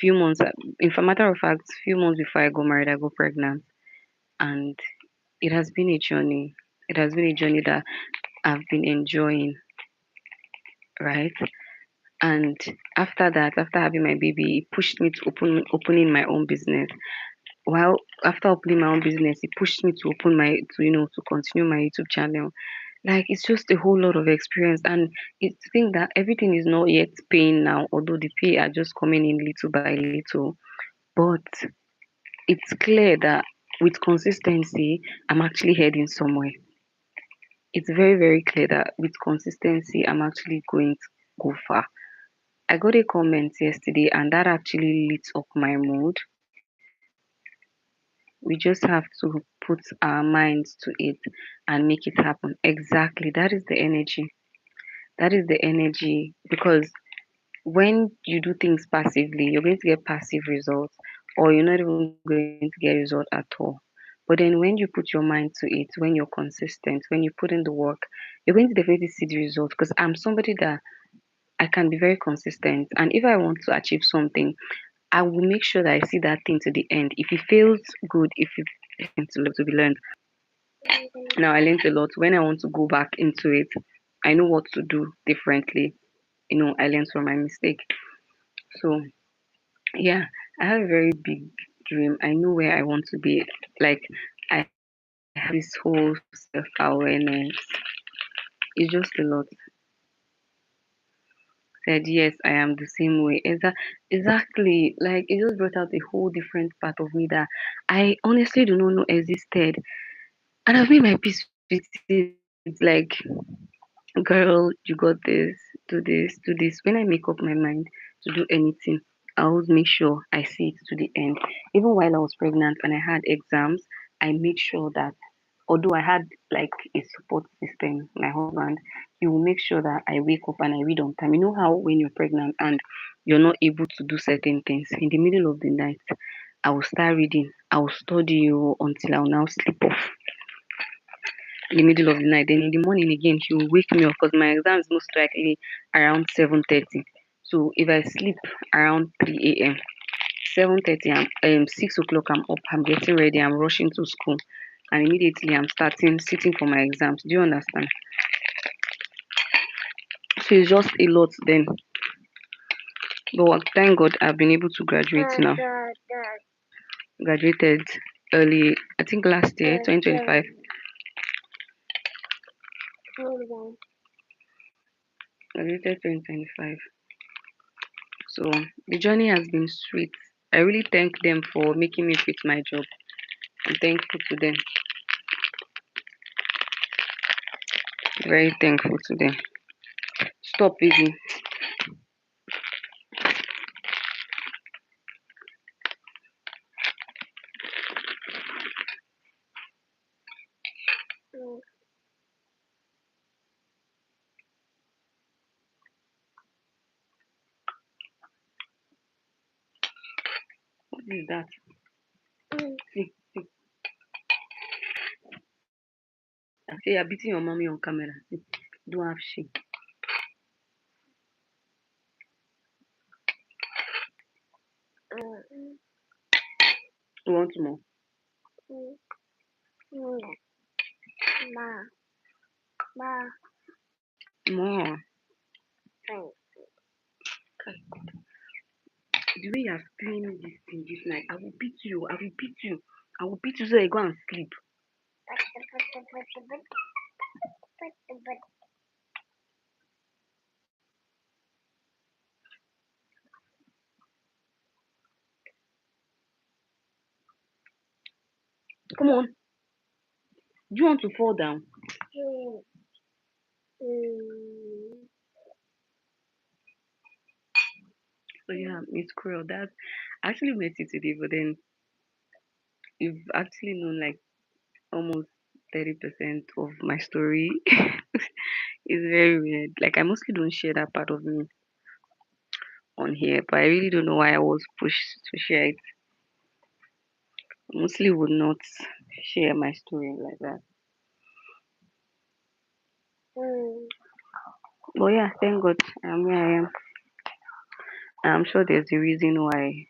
Few months, in a matter of fact, few months before I got married, I got pregnant. And it has been a journey. It has been a journey that I've been enjoying, right? And after that, after having my baby, it pushed me to opening my own business. While after opening my own business, it pushed me to open my to to continue my YouTube channel. Like, it's just a whole lot of experience, and it's to think that everything is not yet paying now, although the pay are just coming in little by little. But it's clear that with consistency, I'm actually heading somewhere. It's very, very clear that with consistency, I'm actually going to go far. I got a comment yesterday, and that actually lit up my mood. We just have to put our minds to it and make it happen. Exactly. That is the energy. That is the energy. Because when you do things passively, you're going to get passive results, or you're not even going to get result at all. But then when you put your mind to it, when you're consistent, when you put in the work, you're going to definitely see the result. Because I'm somebody that I can be very consistent. And if I want to achieve something, I will make sure that I see that thing to the end. If it fails, good. If it to be learned. Now I learned a lot. When I want to go back into it, I know what to do differently. I learned from my mistake. So yeah, I have a very big dream. I know where I want to be. Like, I have this whole self awareness. It's just a lot. Said yes, I am the same way. Exactly. Like, it just brought out a whole different part of me that I honestly do not know existed. And I've made my peace with it. Like, girl, you got this, do this, do this. When I make up my mind to do anything, I always make sure I see it to the end. Even while I was pregnant and I had exams, I made sure that although I had like a support system, my husband, he will make sure that I wake up and I read on time. You know how when you're pregnant and you're not able to do certain things in the middle of the night, I will start reading, I will study until I'll now sleep off in the middle of the night. Then in the morning again, he will wake me up because my exam is most likely around 7:30. So if I sleep around 3 a.m., 7:30, 6 o'clock, I'm up, I'm getting ready, I'm rushing to school, and immediately I'm starting sitting for my exams. Do you understand? So it's just a lot then. But thank God I've been able to graduate now. Graduated early, I think last year, 2025. Graduated 2025. So the journey has been sweet. I really thank them for making me quit my job. I'm thankful to them. Very thankful to them. Stop busy. What is that? See, see. I say you're beating your mommy on camera. See, don't have shame. You want more? More. The way you are playing this thing this night, I will beat you. I will beat you. I will beat you so you go and sleep. Come on. Do you want to fall down? So yeah, Miss Cruel, that I actually met you today, but then you've actually known like almost 30% of my story. It's very weird. Like I mostly don't share that part of me on here, but I really don't know why I was pushed to share it. I mostly would not share my story like that. But yeah, thank God I'm where I am. I'm sure there's a reason why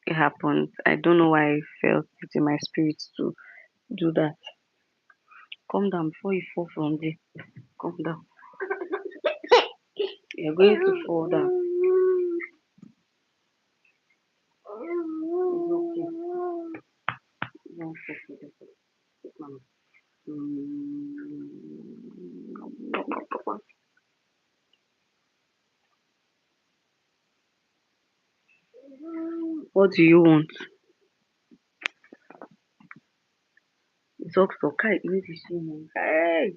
it happened. I don't know why I felt it in my spirit to do that. Calm down before you fall from there. Calm down. You're going to fall down. It's okay. Don't fall from there. Sit, mama. What do you want? Talk to Kai. You need to see me. Hey!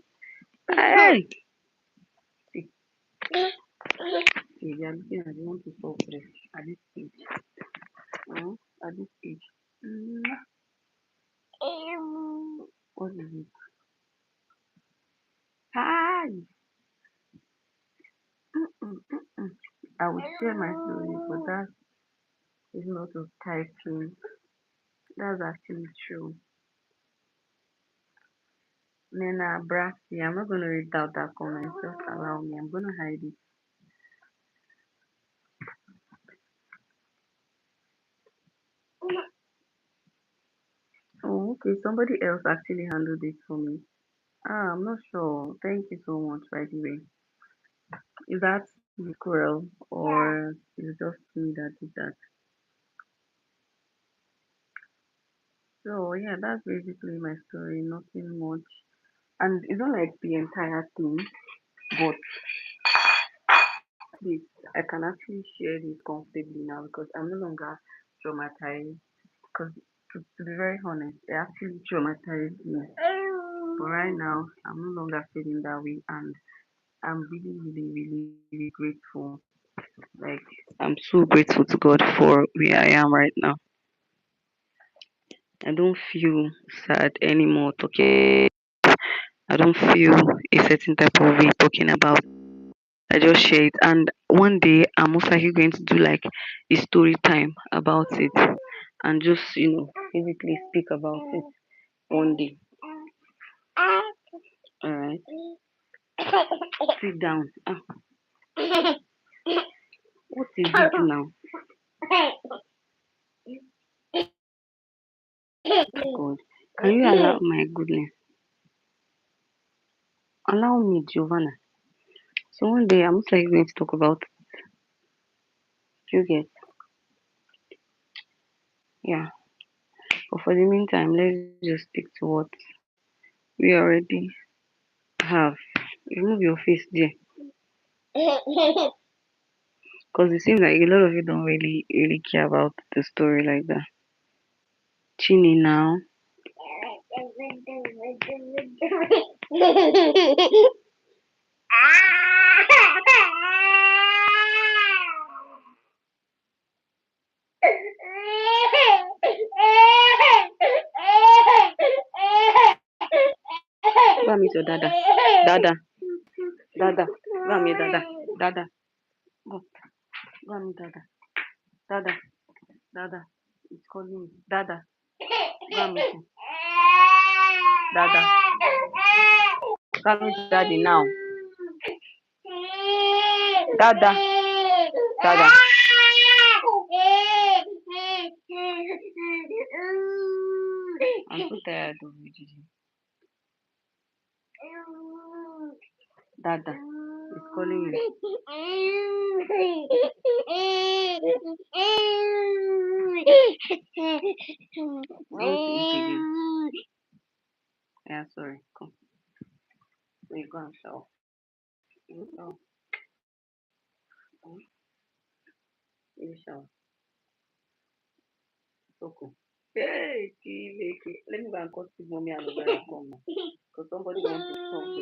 Hey! See, see, they are looking at you want to solve this at this age. At this age. What is it? Hi! Mm-mm. I would share my story, but that is not a title. That's actually true. Nena Brassy, I'm not going to read out that comment. Just allow me. I'm going to hide it. Oh, okay. Somebody else actually handled it for me. I'm not sure. Thank you so much, by the way. Is that cruel or is it just me that did that? So, yeah, that's basically my story. Nothing much. And it's not like the entire thing, but this, I can actually share this comfortably now because I'm no longer traumatized. Because to be very honest, it actually traumatized me. But right now, I'm no longer feeling that way, and I'm really, really, really, really grateful. Like, I'm so grateful to God for where I am right now. I don't feel sad anymore talking. I don't feel a certain type of way talking about. I just share it, and one day I'm most likely going to do like a story time about it, and just physically speak about it one day. All right, sit down. What is it now? God, can you allow my goodness? Allow me, Giovanna. So one day I'm most likely going to talk about you get, yeah. But for the meantime, let's just stick to what we already have. Remove your face there. Because it seems like a lot of you don't really care about the story like that. Chini now. Go and meet your dada. Dada. Dada. Go and meet dada. Dada. Go. Go and meet dada. Dada. Dada. It's calling you. Dada. Go and meet him. Dada. Come meet daddy now. Dada. Dada. I'm so tired of you, Gigi. Dada is calling you. I want to eat again. Yeah, sorry. Come. Wait, go and shower. You shower. You shower. So cool. Hey, let me go and cut the mommy and come now. Because somebody wants to talk.